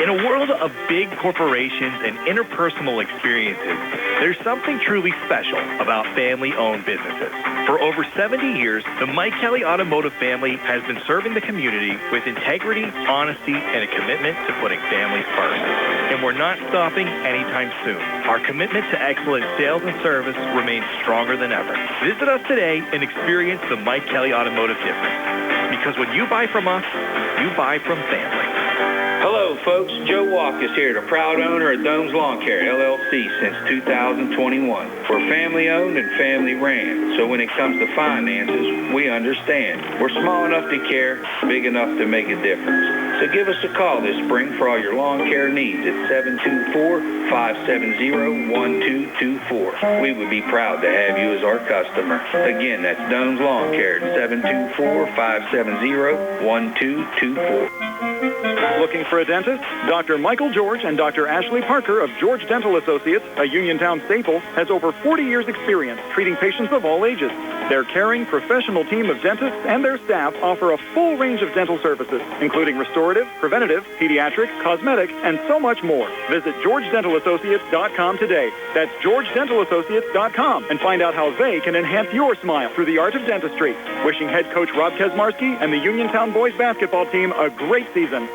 [SPEAKER 10] In a world of big corporations and interpersonal experiences, there's something truly special about family-owned businesses. For over 70 years, the Mike Kelly Automotive family has been serving the community with integrity, honesty, and a commitment to putting families first. And we're not stopping anytime soon. Our commitment to excellent sales and service remains stronger than ever. Visit us today and experience the Mike Kelly Automotive difference. Because when you buy from us, you buy from family.
[SPEAKER 11] Hello, folks. Joe Walkus here, the proud owner of Dome's Lawn Care, LLC, since 2021. We're family-owned and family-ran, so when it comes to finances, we understand. We're small enough to care, big enough to make a difference. So give us a call this spring for all your lawn care needs at 724-570-1224. We would be proud to have you as our customer. Again, that's Dome's Lawn Care at 724-570-1224.
[SPEAKER 3] Looking for a dentist? Dr. Michael George and Dr. Ashley Parker of George Dental Associates, a Uniontown staple, has over 40 years' experience treating patients of all ages. Their caring, professional team of dentists and their staff offer a full range of dental services, including restorative, preventative, pediatric, cosmetic, and so much more. Visit GeorgeDentalAssociates.com today. That's GeorgeDentalAssociates.com and find out how they can enhance your smile through the art of dentistry. Wishing head coach Rob Kesmarski and the Uniontown boys basketball team a great season.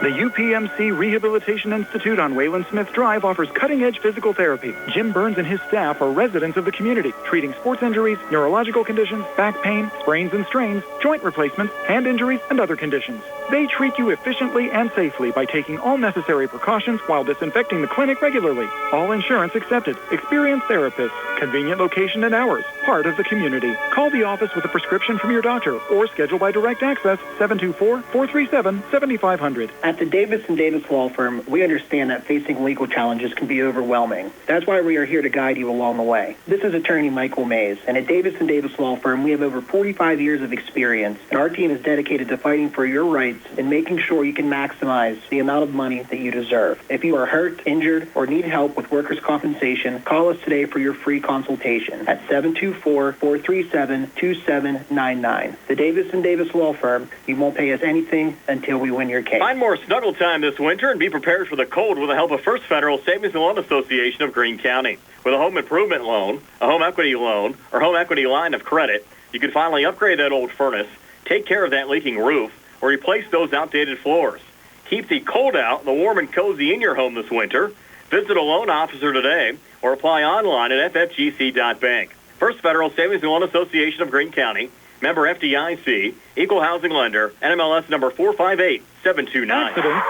[SPEAKER 3] The UPMC Rehabilitation Institute on Wayland Smith Drive offers cutting-edge physical therapy. Jim Burns and his staff are residents of the community, treating sports injuries, neurological conditions, back pain, sprains and strains, joint replacements, hand injuries, and other conditions. They treat you efficiently and safely by taking all necessary precautions while disinfecting the clinic regularly. All insurance accepted. Experienced therapists. Convenient location and hours. Part of the community. Call the office with a prescription from your doctor or schedule by direct access 724-437-7500.
[SPEAKER 12] At the Davis & Davis Law Firm, we understand that facing legal challenges can be overwhelming. That's why we are here to guide you along the way. This is attorney Michael Mays, and at Davis & Davis Law Firm, we have over 45 years of experience, and our team is dedicated to fighting for your rights and making sure you can maximize the amount of money that you deserve. If you are hurt, injured, or need help with workers' compensation, call us today for your free consultation at 724-437-2799. The Davis & Davis Law Firm, you won't pay us anything until we win your case.
[SPEAKER 1] Find more snuggle time this winter and be prepared for the cold with the help of First Federal Savings and Loan Association of Greene County. With a home improvement loan, a home equity loan, or home equity line of credit, you can finally upgrade that old furnace, take care of that leaking roof, or replace those outdated floors. Keep the cold out, the warm and cozy in your home this winter. Visit a loan officer today or apply online at ffgc.bank. First Federal Savings and Loan Association of Greene County, member FDIC, equal housing lender, NMLS number 458729.
[SPEAKER 3] Accidents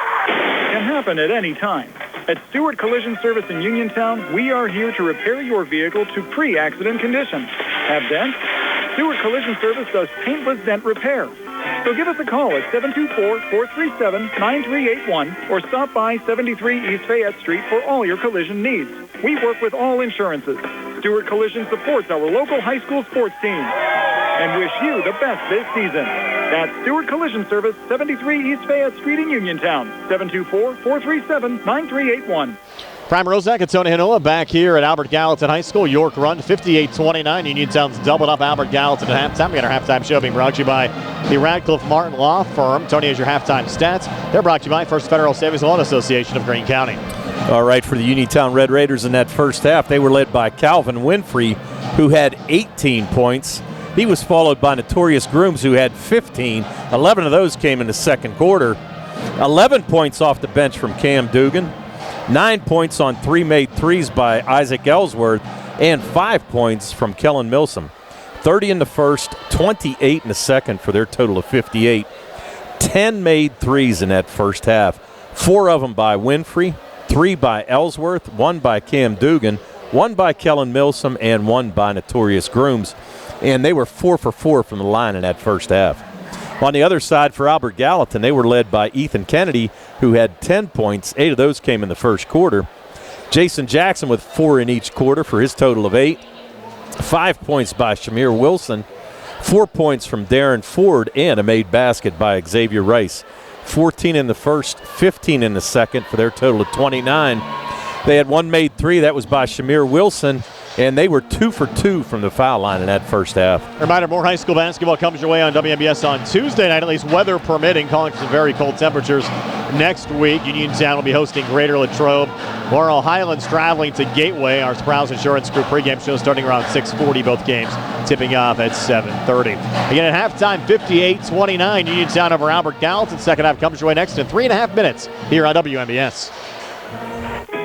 [SPEAKER 3] can happen at any time. At Stewart Collision Service in Uniontown, we are here to repair your vehicle to pre-accident condition. Have dents? Stewart Collision Service does paintless dent repair. So give us a call at 724-437-9381 or stop by 73 East Fayette Street for all your collision needs. We work with all insurances. Stewart Collision supports our local high school sports team and wish you the best this season. That's Stewart Collision Service, 73 East Fayette Street in Uniontown, 724-437-9381.
[SPEAKER 1] Prime Mroziak and Tony Hanula back here at Albert Gallatin High School. York run 58-29. Uniontown's doubled up Albert Gallatin at halftime. We got our halftime show being brought to you by the Radcliffe Martin Law Firm. Tony has your halftime stats. They're brought to you by First Federal Savings and Loan Association of Greene County.
[SPEAKER 5] All right, for the Uniontown Red Raiders in that first half, they were led by Calvin Winfrey, who had 18 points. He was followed by Notorious Grooms, who had 15. 11 of those came in the second quarter. 11 points off the bench from Cam Dugan. 9 points on 3 made threes by Isaac Ellsworth, and 5 points from Kellen Milsom. 30 in the first, 28 in the second for their total of 58. 10 made threes in that first half 4 of them by Winfrey, 3 by Ellsworth, 1 by Cam Dugan, 1 by Kellen Milsom, and 1 by Notorious Grooms. And they were 4 for 4 from the line in that first half. On the other side for Albert Gallatin, they were led by Ethan Kennedy, who had 10 points. 8 of those came in the first quarter. Jason Jackson with 4 in each quarter for his total of 8. 5 points by Shamir Wilson, 4 points from Darren Ford, and a made basket by Xavier Rice. 14 in the first, 15 in the second for their total of 29. They had 1 made 3. That was by Shamir Wilson, and they were 2 for 2 from the foul line in that first half.
[SPEAKER 1] Reminder, more high school basketball comes your way on WMBS on Tuesday night, at least weather permitting, calling for some very cold temperatures next week. Uniontown will be hosting Greater Latrobe. Laurel Highlands traveling to Gateway. Our Sprouse Insurance Group pregame show starting around 6:40, both games tipping off at 7:30. Again at halftime, 58-29, Uniontown over Albert Gallatin. Second half comes your way next in 3.5 minutes here on WMBS.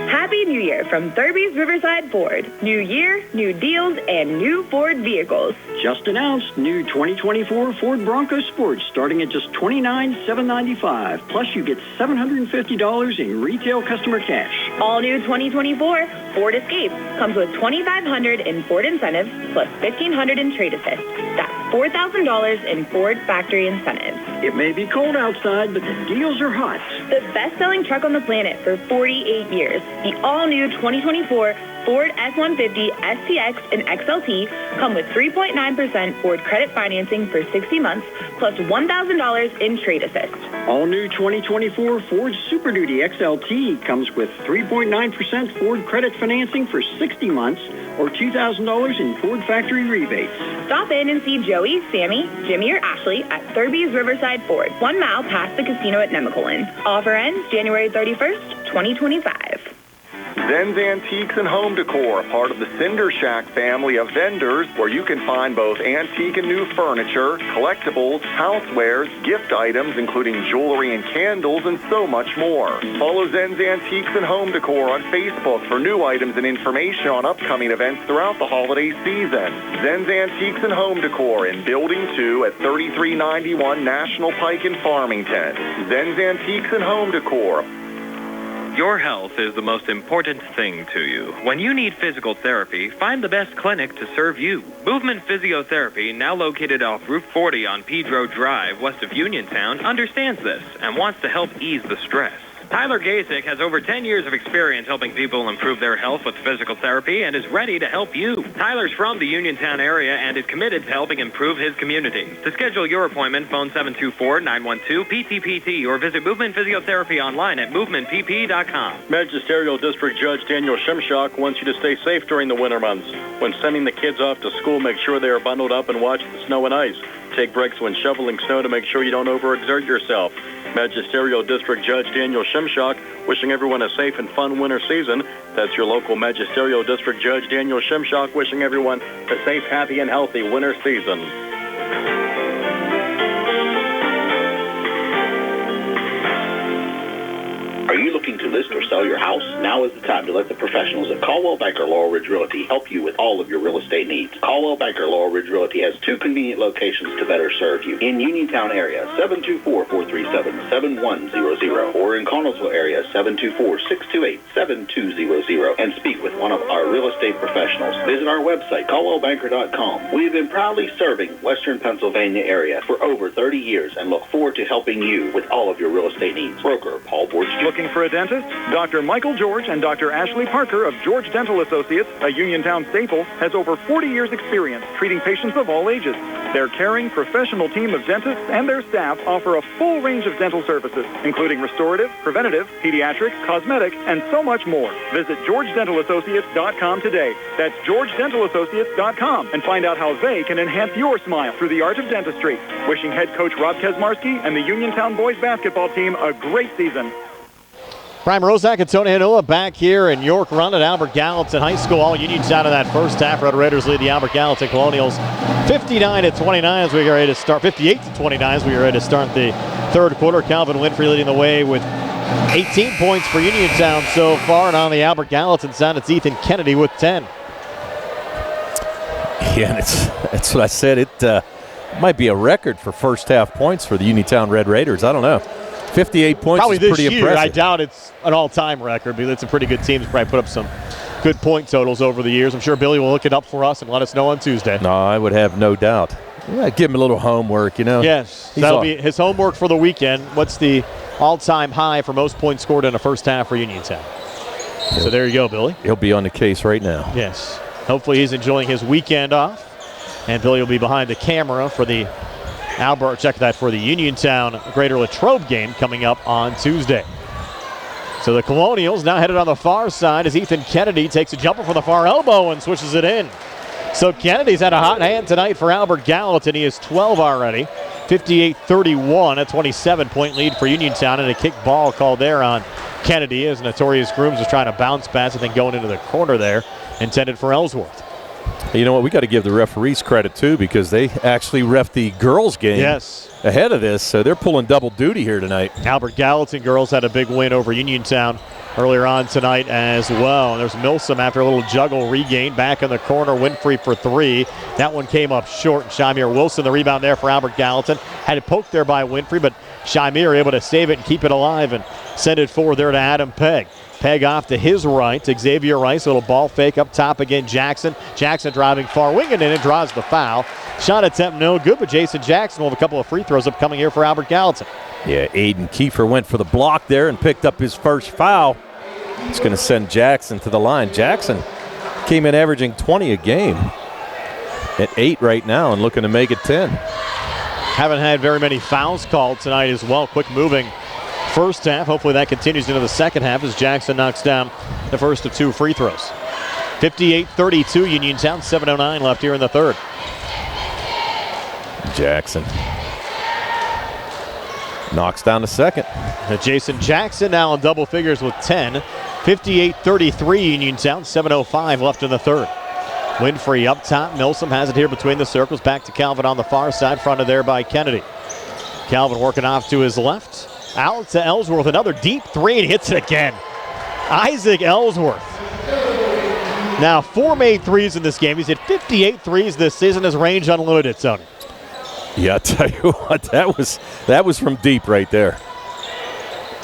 [SPEAKER 13] Happy New Year from Thurby's Riverside Ford. New year, new deals, and new Ford vehicles.
[SPEAKER 14] Just announced new 2024 Ford Bronco Sport starting at just $29,795. Plus you get $750 in retail customer cash.
[SPEAKER 13] All new 2024 Ford Escape comes with $2,500 in Ford incentives plus $1,500 in trade assist. That's $4,000 in Ford factory incentives.
[SPEAKER 14] It may be cold outside, but the deals are hot.
[SPEAKER 13] The best-selling truck on the planet for 48 years. The all-new 2024 Ford F-150 STX and XLT come with 3.9% Ford credit financing for 60 months, plus $1,000 in trade assist.
[SPEAKER 14] All new 2024 Ford Super Duty XLT comes with 3.9% Ford credit financing for 60 months, or $2,000 in Ford factory rebates.
[SPEAKER 13] Stop in and see Joey, Sammy, Jimmy, or Ashley at Thurby's Riverside Ford, 1 mile past the casino at Nemacolin. Offer ends January 31st, 2025.
[SPEAKER 3] Zen's Antiques and Home Decor, part of the Cinder Shack family of vendors, where you can find both antique and new furniture, collectibles, housewares, gift items, including jewelry and candles, and so much more. Follow Zen's Antiques and Home Decor on Facebook for new items and information on upcoming events throughout the holiday season. Zen's Antiques and Home Decor in Building 2 at 3391 National Pike in Farmington. Zen's Antiques and Home Decor.
[SPEAKER 2] Your health is the most important thing to you. When you need physical therapy, find the best clinic to serve you. Movement Physiotherapy, now located off Route 40 on Pedro Drive, west of Uniontown, understands this and wants to help ease the stress. Tyler Gasick has over 10 years of experience helping people improve their health with physical therapy and is ready to help you. Tyler's from the Uniontown area and is committed to helping improve his community. To schedule your appointment, phone 724-912-PTPT or visit Movement Physiotherapy online at movementpp.com.
[SPEAKER 7] Magisterial District Judge Daniel Shimshock wants you to stay safe during the winter months. When sending the kids off to school, make sure they are bundled up and watch the snow and ice. Take breaks when shoveling snow to make sure you don't overexert yourself. Magisterial District Judge Daniel Shimshock wishing everyone a safe and fun winter season. That's your local Magisterial District Judge Daniel Shimshock wishing everyone a safe, happy, and healthy winter season.
[SPEAKER 15] Are you looking to list or sell your house? Now is the time to let the professionals at Caldwell Banker Laurel Ridge Realty help you with all of your real estate needs. Caldwell Banker Laurel Ridge Realty has 2 convenient locations to better serve you. In Uniontown area, 724-437-7100, or in Connellsville area, 724-628-7200, and speak with one of our real estate professionals. Visit our website, caldwellbanker.com. We have been proudly serving Western Pennsylvania area for over 30 years and look forward to helping you with all of your real estate needs. Broker Paul Borch.
[SPEAKER 3] Looking for a dentist? Dr. Michael George and Dr. Ashley Parker of George Dental Associates, a Uniontown staple, has over 40 years experience treating patients of all ages. Their caring, professional team of dentists and their staff offer a full range of dental services, including restorative, preventative, pediatric, cosmetic, and so much more. Visit GeorgeDentalAssociates.com today. That's GeorgeDentalAssociates.com and find out how they can enhance your smile through the art of dentistry. Wishing head coach Rob Kesmarski and the Uniontown boys basketball team a great season.
[SPEAKER 1] Brian Mroziak and Tony Hanula back here in York Run at Albert Gallatin High School. All Uniontown in that first half. Red Raiders lead the Albert Gallatin Colonials 59-29 as we get ready to start. 58-29 as we get ready to start the third quarter. Calvin Winfrey leading the way with 18 points for Uniontown so far. And on the Albert Gallatin side, it's Ethan Kennedy with 10.
[SPEAKER 5] Yeah, and that's what I said. It might be a record for first half points for the Uniontown Red Raiders. I don't know. 58 points
[SPEAKER 1] probably
[SPEAKER 5] is
[SPEAKER 1] this
[SPEAKER 5] pretty
[SPEAKER 1] year.
[SPEAKER 5] impressive.
[SPEAKER 1] I doubt it's an all-time record, but it's a pretty good team. It's probably put up some good point totals over the years. I'm sure Billy will look it up for us and let us know on Tuesday.
[SPEAKER 5] No, I would have no doubt. Yeah, give him a little homework, you know.
[SPEAKER 1] Yes, that'll be his homework for the weekend. What's the all-time high for most points scored in a first half for Uniontown? So there you go, Billy.
[SPEAKER 5] He'll be on the case right now.
[SPEAKER 1] Yes. Hopefully he's enjoying his weekend off. And Billy will be behind the camera for the Albert, check that, for the Uniontown Greater Latrobe game coming up on Tuesday. So the Colonials now headed on the far side as Ethan Kennedy takes a jumper from the far elbow and swishes it in. So Kennedy's had a hot hand tonight for Albert Gallatin. He has 12 already. 58-31, a 27-point lead for Uniontown, and a kick ball called there on Kennedy as Notorious Grooms was trying to bounce pass, I think going into the corner there, intended for Ellsworth.
[SPEAKER 5] You know what? We got to give the referees credit, too, because they actually ref the girls' game ahead of this, so they're pulling double duty here tonight.
[SPEAKER 1] Albert Gallatin girls had a big win over Uniontown earlier on tonight as well. And there's Milsom after a little juggle regain back in the corner. Winfrey for three. That one came up short. And Shamir Wilson, the rebound there for Albert Gallatin. Had it poked there by Winfrey, but Shamir able to save it and keep it alive and send it forward there to Adam Pegg. Pegg off to his right. Xavier Rice, a little ball fake up top again. Jackson driving far wing and in and draws the foul. Shot attempt no good, but Jason Jackson will have a couple of free throws upcoming here for Albert Gallatin.
[SPEAKER 5] Yeah, Aiden Kiefer went for the block there and picked up his first foul. It's going to send Jackson to the line. Jackson came in averaging 20 a game at 8 right now and looking to make it 10.
[SPEAKER 1] Haven't had very many fouls called tonight as well. Quick moving first half. Hopefully that continues into the second half as Jackson knocks down the first of two free throws. 58-32 Uniontown, 7:09 left here in the third.
[SPEAKER 5] Jackson knocks down the second.
[SPEAKER 1] Jason Jackson now in double figures with 10. 58-33 Uniontown, 7:05 left in the third. Winfrey up top. Milsom has it here between the circles. Back to Calvin on the far side, fronted there by Kennedy. Calvin working off to his left. Out to Ellsworth, another deep three, and he hits it again. Isaac Ellsworth. Now 4 made threes in this game. He's hit 58 threes this season. His range unlimited, Tony.
[SPEAKER 5] Yeah, I'll tell you what, that was from deep right there.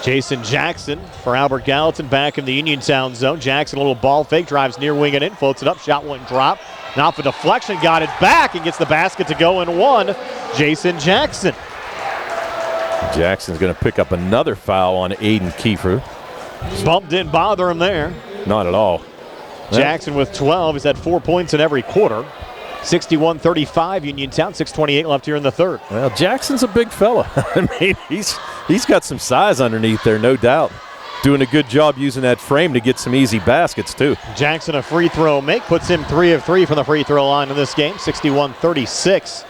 [SPEAKER 1] Jason Jackson for Albert Gallatin back in the Uniontown zone. Jackson, a little ball fake, drives near wing and in, floats it up, shot wouldn't drop. Now for deflection, got it back and gets the basket to go in one. Jason Jackson.
[SPEAKER 5] Jackson's going to pick up another foul on Aiden Kiefer.
[SPEAKER 1] Bump didn't bother him there.
[SPEAKER 5] Not at all.
[SPEAKER 1] Jackson with 12. He's had 4 points in every quarter. 61-35 Uniontown, 6:28 left here in the third.
[SPEAKER 5] Well, Jackson's a big fella. I mean, he's got some size underneath there, no doubt. Doing a good job using that frame to get some easy baskets, too.
[SPEAKER 1] Jackson a free throw make, puts him 3 of 3 from the free throw line in this game, 61-36.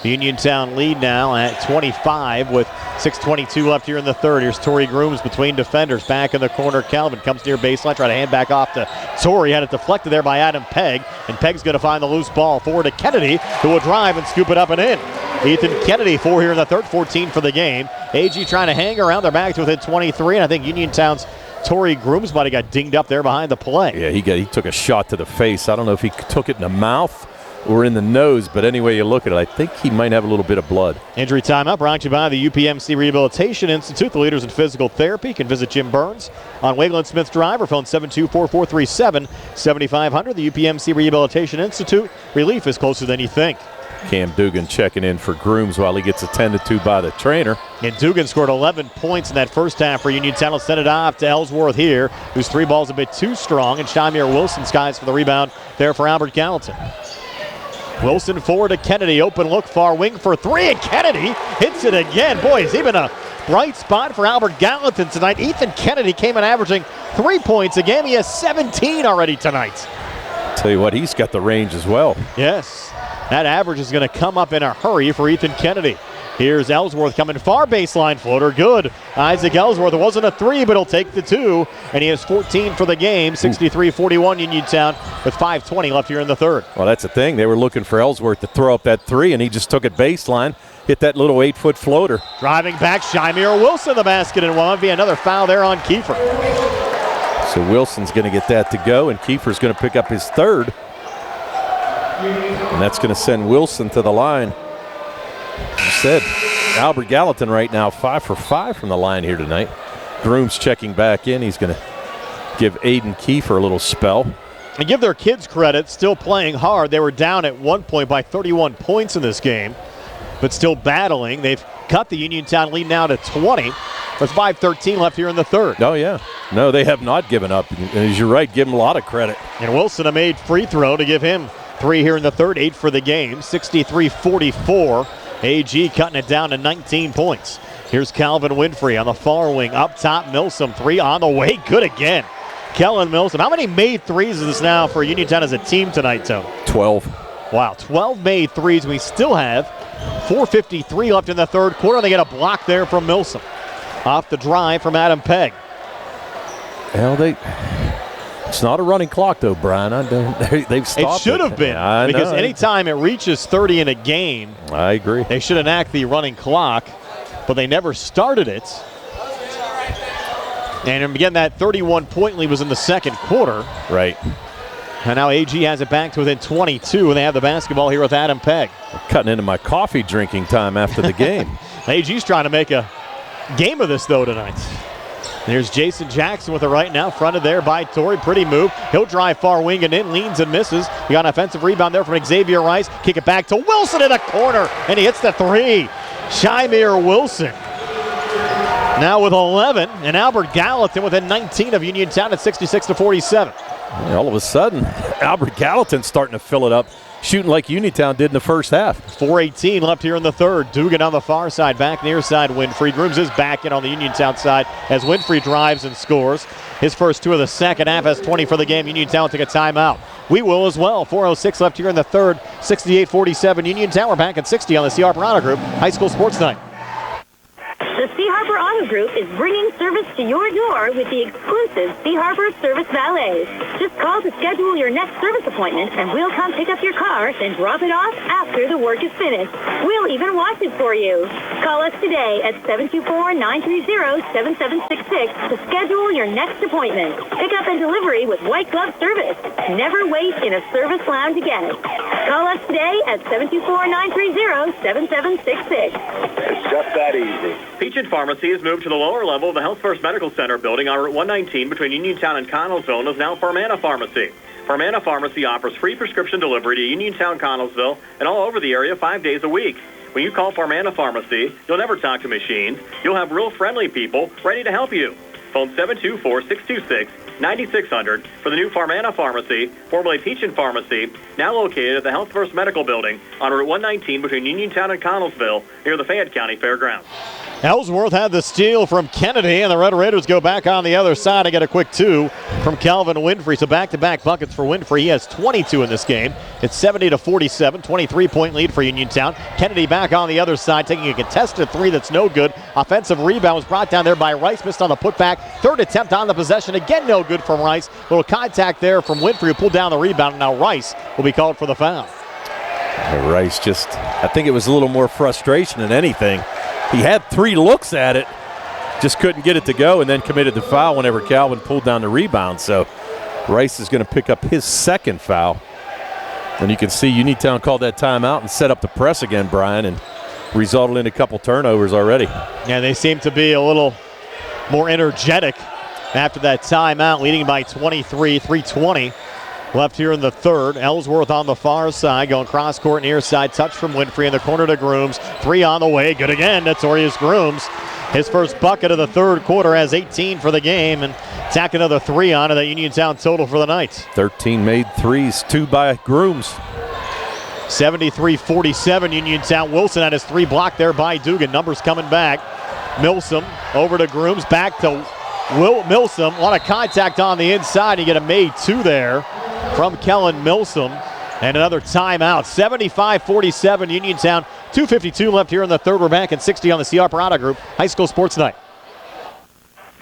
[SPEAKER 1] The Uniontown lead now at 25 with 6:22 left here in the third. Here's Torrey Grooms between defenders. Back in the corner, Calvin comes near baseline, try to hand back off to Torrey. Had it deflected there by Adam Pegg, and Pegg's going to find the loose ball forward to Kennedy, who will drive and scoop it up and in. Ethan Kennedy, 4 here in the third, 14 for the game. AG trying to hang around. They're back to within 23, and I think Uniontown's Torrey Grooms might have got dinged up there behind the play.
[SPEAKER 5] Yeah, he took a shot to the face. I don't know if he took it in the mouth or in the nose, but any way you look at it, I think he might have a little bit of blood.
[SPEAKER 1] Injury timeout brought to you by the UPMC Rehabilitation Institute, the leaders in physical therapy. You can visit Jim Burns on Wayland Smith Drive or phone 724-437-7500. The UPMC Rehabilitation Institute, relief is closer than you think.
[SPEAKER 5] Cam Dugan checking in for Grooms while he gets a 10-2 by the trainer.
[SPEAKER 1] And Dugan scored 11 points in that first half for Uniontown. Let's send it off to Ellsworth here, whose 3 ball's a bit too strong, and Shamir Wilson skies for the rebound there for Albert Gallatin. Wilson forward to Kennedy, open look, far wing for 3, and Kennedy hits it again. Boy, it's even a bright spot for Albert Gallatin tonight. Ethan Kennedy came in averaging 3 points a game. He has 17 already tonight.
[SPEAKER 5] Tell you what, he's got the range as well.
[SPEAKER 1] Yes, that average is going to come up in a hurry for Ethan Kennedy. Here's Ellsworth coming far baseline floater. Good. Isaac Ellsworth. It wasn't a 3, but he'll take the 2. And he has 14 for the game. 63-41 Uniontown with 5:20 left here in the third.
[SPEAKER 5] Well, that's the thing. They were looking for Ellsworth to throw up that 3, and he just took it baseline, hit that little 8-foot floater.
[SPEAKER 1] Driving back, Shamir Wilson the basket and one. Be another foul there on Kiefer.
[SPEAKER 5] So Wilson's going to get that to go, and Kiefer's going to pick up his 3rd. And that's going to send Wilson to the line. As I said, Albert Gallatin right now 5 for 5 from the line here tonight. Grooms checking back in. He's going to give Aiden Kiefer a little spell.
[SPEAKER 1] And give their kids credit, still playing hard. They were down at one point by 31 points in this game, but still battling. They've cut the Uniontown lead now to 20. There's 5:13 left here in the third.
[SPEAKER 5] Oh, yeah. No, they have not given up. And as you're right, give them a lot of credit.
[SPEAKER 1] And Wilson a made free throw to give him 3 here in the third, 8 for the game. 63-44. AG cutting it down to 19 points. Here's Calvin Winfrey on the far wing. Up top, Milsom. 3 on the way. Good again. Kellen Milsom. How many made threes is this now for Uniontown as a team tonight, Tone?
[SPEAKER 5] 12.
[SPEAKER 1] Wow, 12 made threes. We still have 4:53 left in the third quarter. They get a block there from Milsom. Off the drive from Adam Pegg.
[SPEAKER 5] Well, it's not a running clock, though, Brian. They've stopped
[SPEAKER 1] it. Should have been. Because anytime it reaches 30 in a game,
[SPEAKER 5] I agree.
[SPEAKER 1] They should enact the running clock, but they never started it. And again, that 31-point lead was in the second quarter.
[SPEAKER 5] Right.
[SPEAKER 1] And now AG has it back to within 22, and they have the basketball here with Adam Pegg.
[SPEAKER 5] Cutting into my coffee drinking time after the game.
[SPEAKER 1] AG's trying to make a game of this, though, tonight. And here's Jason Jackson with it right now, fronted there by Torrey. Pretty move. He'll drive far wing and in, leans and misses. We got an offensive rebound there from Xavier Rice. Kick it back to Wilson in the corner, and he hits the 3. Shymir Wilson now with 11, and Albert Gallatin within 19 of Uniontown at 66-47.
[SPEAKER 5] All of a sudden, Albert Gallatin's starting to fill it up, shooting like Uniontown did in the first half.
[SPEAKER 1] 4:18 left here in the third. Dugan on the far side, back near side. Winfrey Grooms is back in on the Uniontown side as Winfrey drives and scores. His first 2 of the second half has 20 for the game. Uniontown will take a timeout. We will as well. 4:06 left here in the third. 68-47 Uniontown. We're back at 60 on the C. Harper Auto Group High School Sports Night.
[SPEAKER 6] The C. Harper Auto Group is bringing service to your door with the exclusive C. Harper Service Valet. Just call to schedule your next service appointment, and we'll come pick up your car, then drop it off after the work is finished. We'll even wash it for you. Call us today at 724-930-7766 to schedule your next appointment. Pickup and delivery with white glove service. Never wait in a service lounge again. Call us today at 724-930-7766.
[SPEAKER 16] It's just that easy.
[SPEAKER 2] Peachin Pharmacy has moved to the lower level of the Health First Medical Center building on Route 119 between Uniontown and Connellsville and is now Farmana Pharmacy. Farmana Pharmacy offers free prescription delivery to Uniontown, Connellsville, and all over the area 5 days a week. When you call Farmana Pharmacy, you'll never talk to machines. You'll have real friendly people ready to help you. Phone 724-626-9600 for the new Farmana Pharmacy, formerly Peachin Pharmacy, now located at the Health First Medical Building on Route 119 between Uniontown and Connellsville near the Fayette County Fairgrounds.
[SPEAKER 1] Ellsworth had the steal from Kennedy, and the Red Raiders go back on the other side to get a quick 2 from Calvin Winfrey. So back-to-back buckets for Winfrey. He has 22 in this game. It's 70-47, 23-point lead for Uniontown. Kennedy back on the other side, taking a contested 3 that's no good. Offensive rebound was brought down there by Rice, missed on the putback. Third attempt on the possession, again no good from Rice. Little contact there from Winfrey, who pulled down the rebound, and now Rice will be called for the foul.
[SPEAKER 5] Rice I think it was a little more frustration than anything. He had 3 looks at it, just couldn't get it to go, and then committed the foul whenever Calvin pulled down the rebound. So Rice is going to pick up his second foul. And you can see Uniontown called that timeout and set up the press again, Brian, and resulted in a couple turnovers already.
[SPEAKER 1] Yeah, they seem to be a little more energetic after that timeout, leading by 23, 3:20 left here in the third. Ellsworth on the far side, going cross court near side. Touch from Winfrey in the corner to Grooms. 3 on the way. Good again. Notorious Grooms. His first bucket of the third quarter, has 18 for the game, and tack another 3 on to that Uniontown total for the night.
[SPEAKER 5] 13 made threes, 2 by Grooms.
[SPEAKER 1] 73-47 Uniontown. Wilson had his 3 blocked there by Dugan. Numbers coming back. Milsom over to Grooms. Back to Milsom. A lot of contact on the inside. You get a made 2 there from Kellen Milsom. And another timeout. 75-47 Uniontown. 2:52 left here in the third. We're back at 60 on the C. Harper Auto Group High School Sports Night.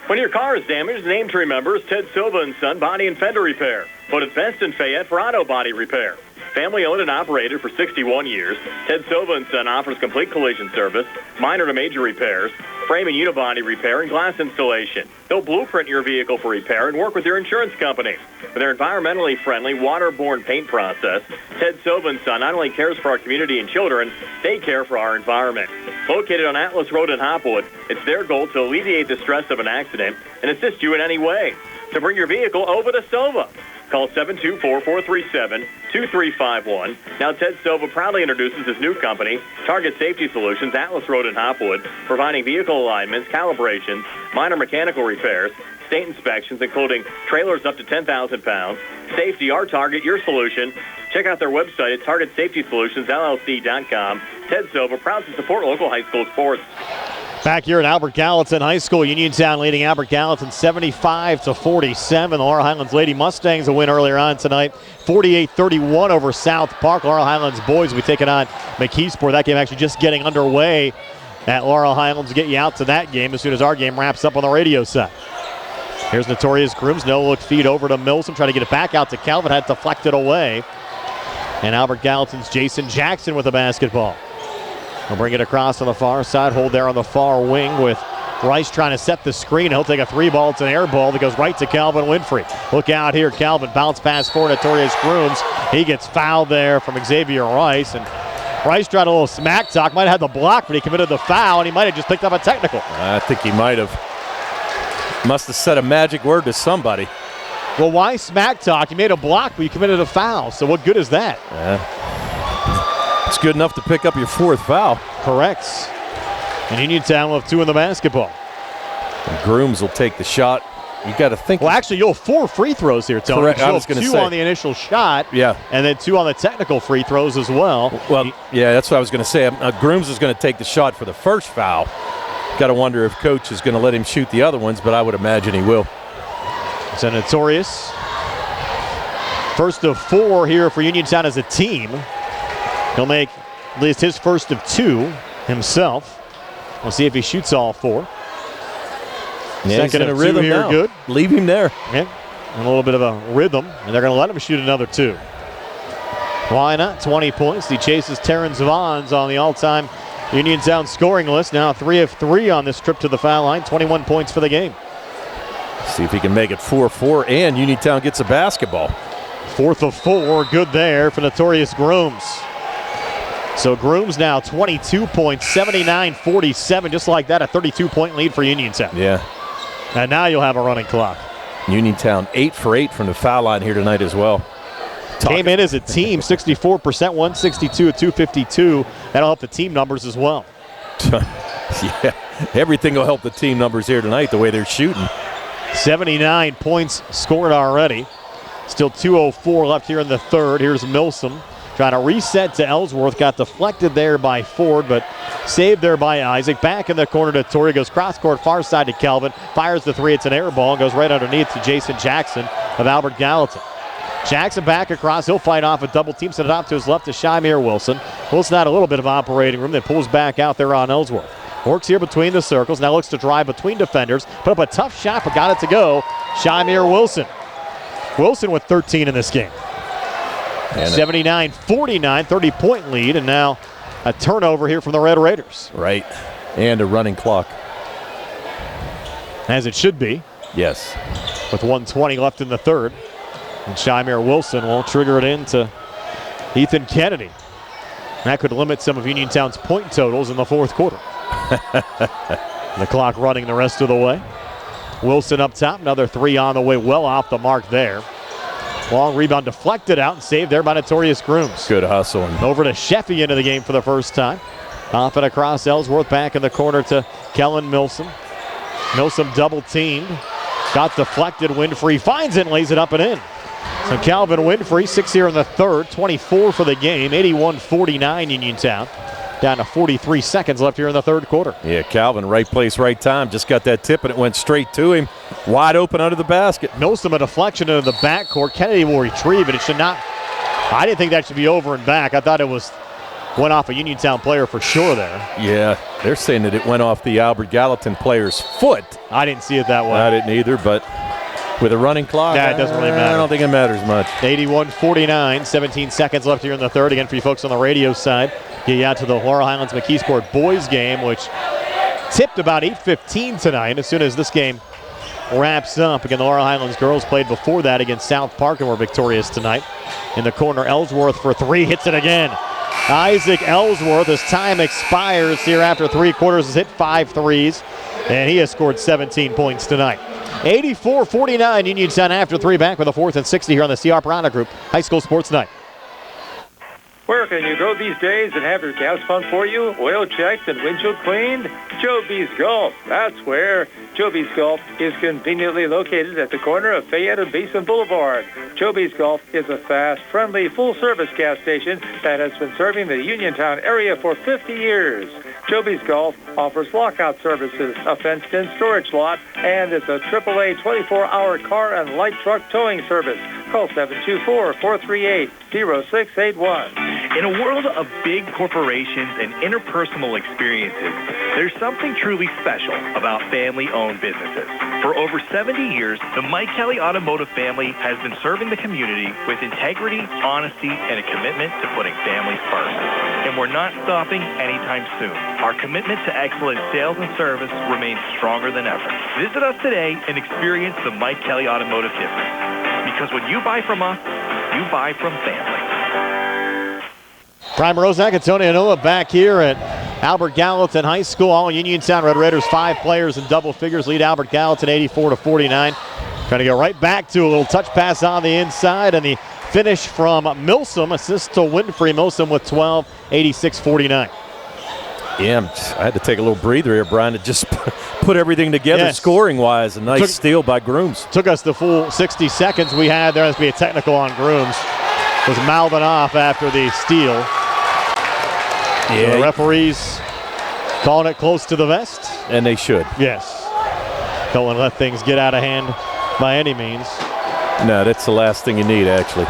[SPEAKER 2] When your car is damaged, the name to remember is Ted Silva & Son Body and Fender Repair. Voted best in Fayette for auto body repair.
[SPEAKER 17] Family owned and operated for 61 years, Ted Silva & Son offers complete collision service, minor to major repairs, frame and unibody repair, and glass installation. They'll blueprint your vehicle for repair and work with your insurance company. With their environmentally friendly, waterborne paint process, Ted Silva & Son not only cares for our community and children, they care for our environment. Located on Atlas Road in Hopwood, it's their goal to alleviate the stress of an accident and assist you in any way. So bring your vehicle over to Silva. Call 724-437-2351. Now, Ted Silva proudly introduces his new company, Target Safety Solutions, Atlas Road in Hopwood, providing vehicle alignments, calibrations, minor mechanical repairs, state inspections, including trailers up to 10,000 pounds. Safety, our target, your solution. Check out their website at targetsafetysolutionsllc.com. Ted Silva, proud to support local high school sports.
[SPEAKER 1] Back here at Albert Gallatin High School, Uniontown leading Albert Gallatin 75-47. The Laurel Highlands Lady Mustangs a win earlier on tonight, 48-31 over South Park. Laurel Highlands boys will be taking on McKeesport. That game actually just getting underway at Laurel Highlands to get you out to that game as soon as our game wraps up on the radio side. Here's Notorious Grooms, no-look feed over to Milsom, trying to get it back out to Calvin, had deflected away. And Albert Gallatin's Jason Jackson with the basketball. He'll bring it across on the far side, hold there on the far wing with Rice trying to set the screen. He'll take a three ball. It's an air ball that goes right to Calvin Winfrey. Look out here, Calvin, bounce pass for Notorious Grooms. He gets fouled there from Xavier Rice, and Rice tried a little smack talk, might have had the block, but he committed the foul, and he might have just picked up a technical.
[SPEAKER 5] I think he might have. Must have said a magic word to somebody.
[SPEAKER 1] Well, why smack talk? You made a block, but you committed a foul, so what good is that?
[SPEAKER 5] It's good enough to pick up your fourth foul.
[SPEAKER 1] Correct. And Uniontown will have two in the basketball.
[SPEAKER 5] And Grooms will take the shot. You got to think.
[SPEAKER 1] Well, actually, you'll have 4 free throws here, Tony.
[SPEAKER 5] Correct. I was
[SPEAKER 1] going to
[SPEAKER 5] say
[SPEAKER 1] 2 on the initial shot.
[SPEAKER 5] Yeah.
[SPEAKER 1] And then 2 on the technical free throws as well.
[SPEAKER 5] Well, yeah, that's what I was going to say. Grooms is going to take the shot for the first foul. Got to wonder if Coach is going to let him shoot the other ones, but I would imagine he will.
[SPEAKER 1] It's a Notorious. First of 4 here for Uniontown as a team. He'll make at least his first of 2 himself. We'll see if he shoots all 4.
[SPEAKER 5] Yeah,
[SPEAKER 1] second of 2
[SPEAKER 5] rhythm
[SPEAKER 1] here,
[SPEAKER 5] now.
[SPEAKER 1] good.
[SPEAKER 5] Leave him there.
[SPEAKER 1] Yeah, a little bit of a rhythm, and they're going to let him shoot another 2. Why not? 20 points. He chases Terrence Vons on the all-time Uniontown scoring list. Now 3 of 3 on this trip to the foul line. 21 points for the game.
[SPEAKER 5] See if he can make it 4-4, and Uniontown gets a basketball.
[SPEAKER 1] 4th of 4, good there for Notorious Grooms. So Grooms now 22 points, 79-47, just like that, a 32-point lead for Uniontown.
[SPEAKER 5] Yeah.
[SPEAKER 1] And now you'll have a running clock.
[SPEAKER 5] Uniontown 8 for 8 from the foul line here tonight as well.
[SPEAKER 1] Came in as a team, 64%, 162 at 252. That'll help the team numbers as well.
[SPEAKER 5] Yeah, everything will help the team numbers here tonight, the way they're shooting.
[SPEAKER 1] 79 points scored already. Still 2:04 left here in the third. Here's Milsom trying to reset to Ellsworth. Got deflected there by Ford, but saved there by Isaac. Back in the corner to Torrey. Goes cross-court far side to Kelvin. Fires the 3. It's an air ball. Goes right underneath to Jason Jackson of Albert Gallatin. Jackson back across. He'll fight off a double team. Set it off to his left to Shymir Wilson. Wilson had a little bit of operating room. Then pulls back out there on Ellsworth. Works here between the circles. Now looks to drive between defenders. Put up a tough shot, but got it to go. Shymir Wilson. Wilson with 13 in this game. 79-49, 30-point lead, and now a turnover here from the Red Raiders.
[SPEAKER 5] Right, and a running clock.
[SPEAKER 1] As it should be.
[SPEAKER 5] Yes.
[SPEAKER 1] With 1:20 left in the third. And Shymir Wilson will trigger it into Ethan Kennedy. That could limit some of Uniontown's point totals in the fourth quarter. The clock running the rest of the way. Wilson up top, another 3 on the way, well off the mark there. Long rebound deflected out and saved there by Notorious Grooms.
[SPEAKER 5] Good hustle.
[SPEAKER 1] Over to Sheffy into the game for the first time. Off and across Ellsworth, back in the corner to Kellen Milsom. Milsom double teamed. Got deflected, Winfrey finds it and lays it up and in. So Calvin Winfrey, 6 here in the third, 24 for the game, 81-49 Uniontown. Down to 43 seconds left here in the third quarter.
[SPEAKER 5] Yeah, Calvin, right place, right time. Just got that tip and it went straight to him. Wide open under the basket.
[SPEAKER 1] Milsom a deflection into the backcourt. Kennedy will retrieve it. It should not. I didn't think that should be over and back. I thought it went off a Uniontown player for sure there.
[SPEAKER 5] Yeah, they're saying that it went off the Albert Gallatin player's foot.
[SPEAKER 1] I didn't see it that way.
[SPEAKER 5] I didn't either, but With a running clock?
[SPEAKER 1] Yeah, it doesn't really matter.
[SPEAKER 5] I don't think it matters much.
[SPEAKER 1] 81-49, 17 seconds left here in the third. Again, for you folks on the radio side, get you out to the Laurel Highlands McKeesport boys game, which tipped about 8:15 tonight. As soon as this game wraps up, again, the Laurel Highlands girls played before that against South Park and were victorious tonight. In the corner, Ellsworth for three, hits it again. Isaac Ellsworth, as time expires here after three quarters, has hit 5 threes, and he has scored 17 points tonight. 84-49, Uniontown after three, back with a 4th and 60 here on the C. Harper Honda Group High School Sports Night.
[SPEAKER 8] Where can you go these days and have your gas pumped for you, oil checked, and windshield cleaned? Joby's Golf. That's where. Joby's Golf is conveniently located at the corner of Fayette and Basin Boulevard. Joby's Golf is a fast, friendly, full-service gas station that has been serving the Uniontown area for 50 years. Joby's Golf offers lockout services, a fenced-in storage lot, and it's a AAA 24-hour car and light truck towing service. Call 724-438-0681.
[SPEAKER 10] In a world of big corporations and interpersonal experiences, there's something truly special about family-owned businesses. For over 70 years, the Mike Kelly Automotive family has been serving the community with integrity, honesty, and a commitment to putting families first. And we're not stopping anytime soon. Our commitment to excellent sales and service remains stronger than ever. Visit us today and experience the Mike Kelly Automotive difference. Because when you buy from us, you buy from family.
[SPEAKER 1] Prime Mroziak and Tony Hanula back here at Albert Gallatin High School. All Uniontown Red Raiders, 5 players in double figures, lead Albert Gallatin 84-49. Trying to go right back to a little touch pass on the inside, and the finish from Milsom, assist to Winfrey. Milsom with 12, 86-49.
[SPEAKER 5] Yeah, I had to take a little breather here, Brian, to just put everything together scoring-wise. A nice steal by Grooms.
[SPEAKER 1] Took us the full 60 seconds we had. There has to be a technical on Grooms. Was mouthing off after the steal.
[SPEAKER 5] Yeah.
[SPEAKER 1] So the referees calling it close to the vest.
[SPEAKER 5] And they should.
[SPEAKER 1] Yes. Don't want to let things get out of hand by any means.
[SPEAKER 5] No, that's the last thing you need, actually.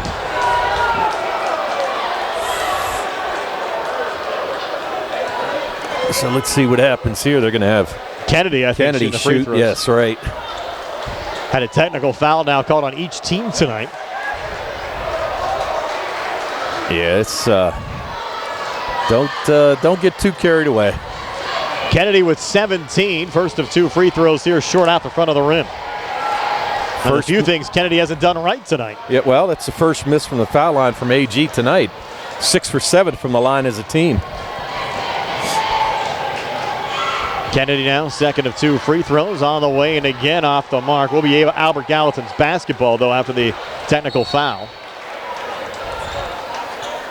[SPEAKER 5] So let's see what happens here. They're going to have
[SPEAKER 1] Kennedy, I think,
[SPEAKER 5] Kennedy
[SPEAKER 1] the free
[SPEAKER 5] shoot.
[SPEAKER 1] throws.
[SPEAKER 5] Yes, right.
[SPEAKER 1] Had a technical foul now called on each team tonight.
[SPEAKER 5] Yeah, it's don't get too carried away.
[SPEAKER 1] Kennedy with 17, first of 2 free throws here, short out the front of the rim. First, a few things Kennedy hasn't done right tonight.
[SPEAKER 5] Yeah, well, that's the first miss from the foul line from AG tonight. 6 for 7 from the line as a team.
[SPEAKER 1] Kennedy now, second of 2 free throws on the way, and again off the mark. Will be Albert Gallatin's basketball, though, after the technical foul.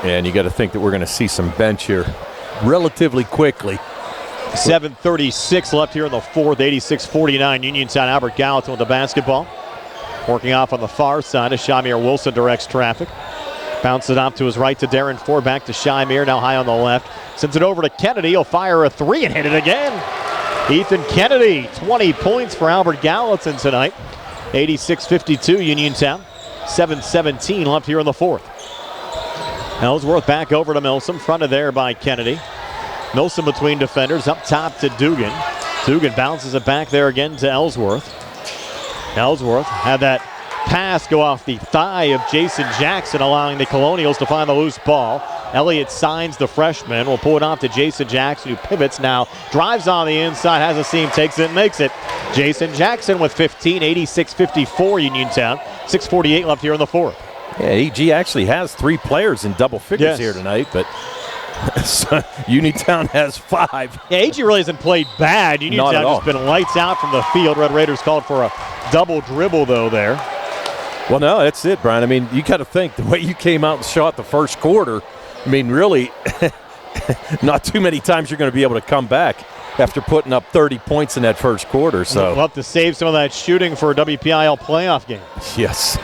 [SPEAKER 5] And you got to think that we're going to see some bench here relatively quickly.
[SPEAKER 1] 7:36 left here in the fourth, 86-49. Uniontown, Albert Gallatin with the basketball. Working off on the far side as Shamir Wilson directs traffic. Bounces it off to his right to Darren Ford, back to Shamir, now high on the left. Sends it over to Kennedy. He'll fire a 3 and hit it again. Ethan Kennedy, 20 points for Albert Gallatin tonight. 86-52 Uniontown. 7:17 left here in the fourth. Ellsworth back over to Milsom, fronted there by Kennedy. Milsom between defenders, up top to Dugan. Dugan bounces it back there again to Ellsworth. Ellsworth had that pass go off the thigh of Jason Jackson, allowing the Colonials to find the loose ball. Elliott Signs, the freshman, will pull it off to Jason Jackson, who pivots now, drives on the inside, has a seam, takes it, and makes it. Jason Jackson with 15, 86-54 Uniontown. 6:48 left here in the fourth.
[SPEAKER 5] Yeah, AG actually has 3 players in double figures here tonight, but Uniontown has 5.
[SPEAKER 1] Yeah, AG really hasn't played bad. Uniontown just been lights out from the field. Red Raiders called for a double dribble, though, there.
[SPEAKER 5] Well, no, that's it, Brian. I mean, you got to think the way you came out and shot the first quarter, I mean, really, not too many times you're going to be able to come back after putting up 30 points in that first quarter. So
[SPEAKER 1] we'll have to save some of that shooting for a WPIAL playoff game.
[SPEAKER 5] Yes.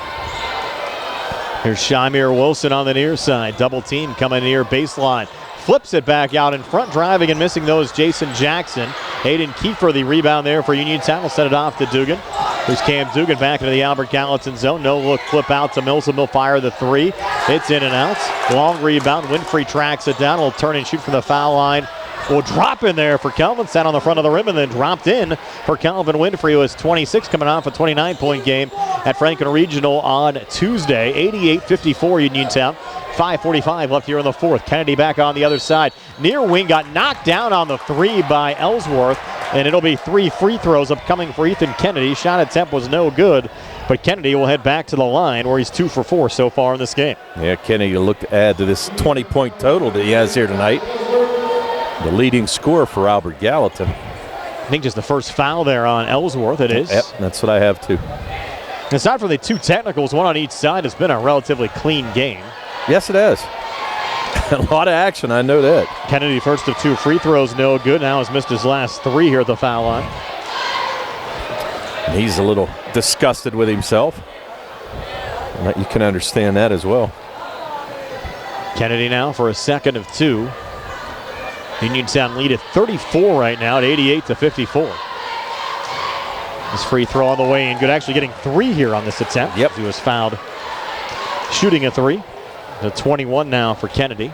[SPEAKER 1] Here's Shamir Wilson on the near side. Double team coming near baseline. Flips it back out in front, driving and missing those. Jason Jackson. Hayden Kiefer, the rebound there for Uniontown, will set it off to Dugan. Here's Cam Dugan back into the Albert Gallatin zone. No look, flip out to Milsom. He'll fire the 3. It's in and out. Long rebound. Winfrey tracks it down. Will turn and shoot from the foul line will drop in there for Kelvin. Sat on the front of the rim and then dropped in for Calvin Winfrey, who was 26, coming off a 29-point game at Franklin Regional on Tuesday. 88-54 Uniontown. 5:45 left here in the fourth. Kennedy back on the other side. Near wing got knocked down on the three by Ellsworth, and it'll be 3 free throws upcoming for Ethan Kennedy. Shot attempt was no good, but Kennedy will head back to the line where he's 2 for 4 so far in this game.
[SPEAKER 5] Yeah, Kennedy will look to add to this 20-point total that he has here tonight. The leading scorer for Albert Gallatin.
[SPEAKER 1] I think just the first foul there on Ellsworth, it is.
[SPEAKER 5] Yep, that's what I have too.
[SPEAKER 1] Aside from the 2 technicals, one on each side, it's been a relatively clean game.
[SPEAKER 5] Yes, it has. A lot of action, I know that.
[SPEAKER 1] Kennedy, first of 2 free throws, no good. Now has missed his last 3 here at the foul line.
[SPEAKER 5] He's a little disgusted with himself. You can understand that as well.
[SPEAKER 1] Kennedy now for a second of 2. Uniontown lead at 34 right now at 88-54. His free throw on the way in. Good, actually getting 3 here on this attempt.
[SPEAKER 5] Yep.
[SPEAKER 1] He was fouled shooting a 3. The 21 now for Kennedy.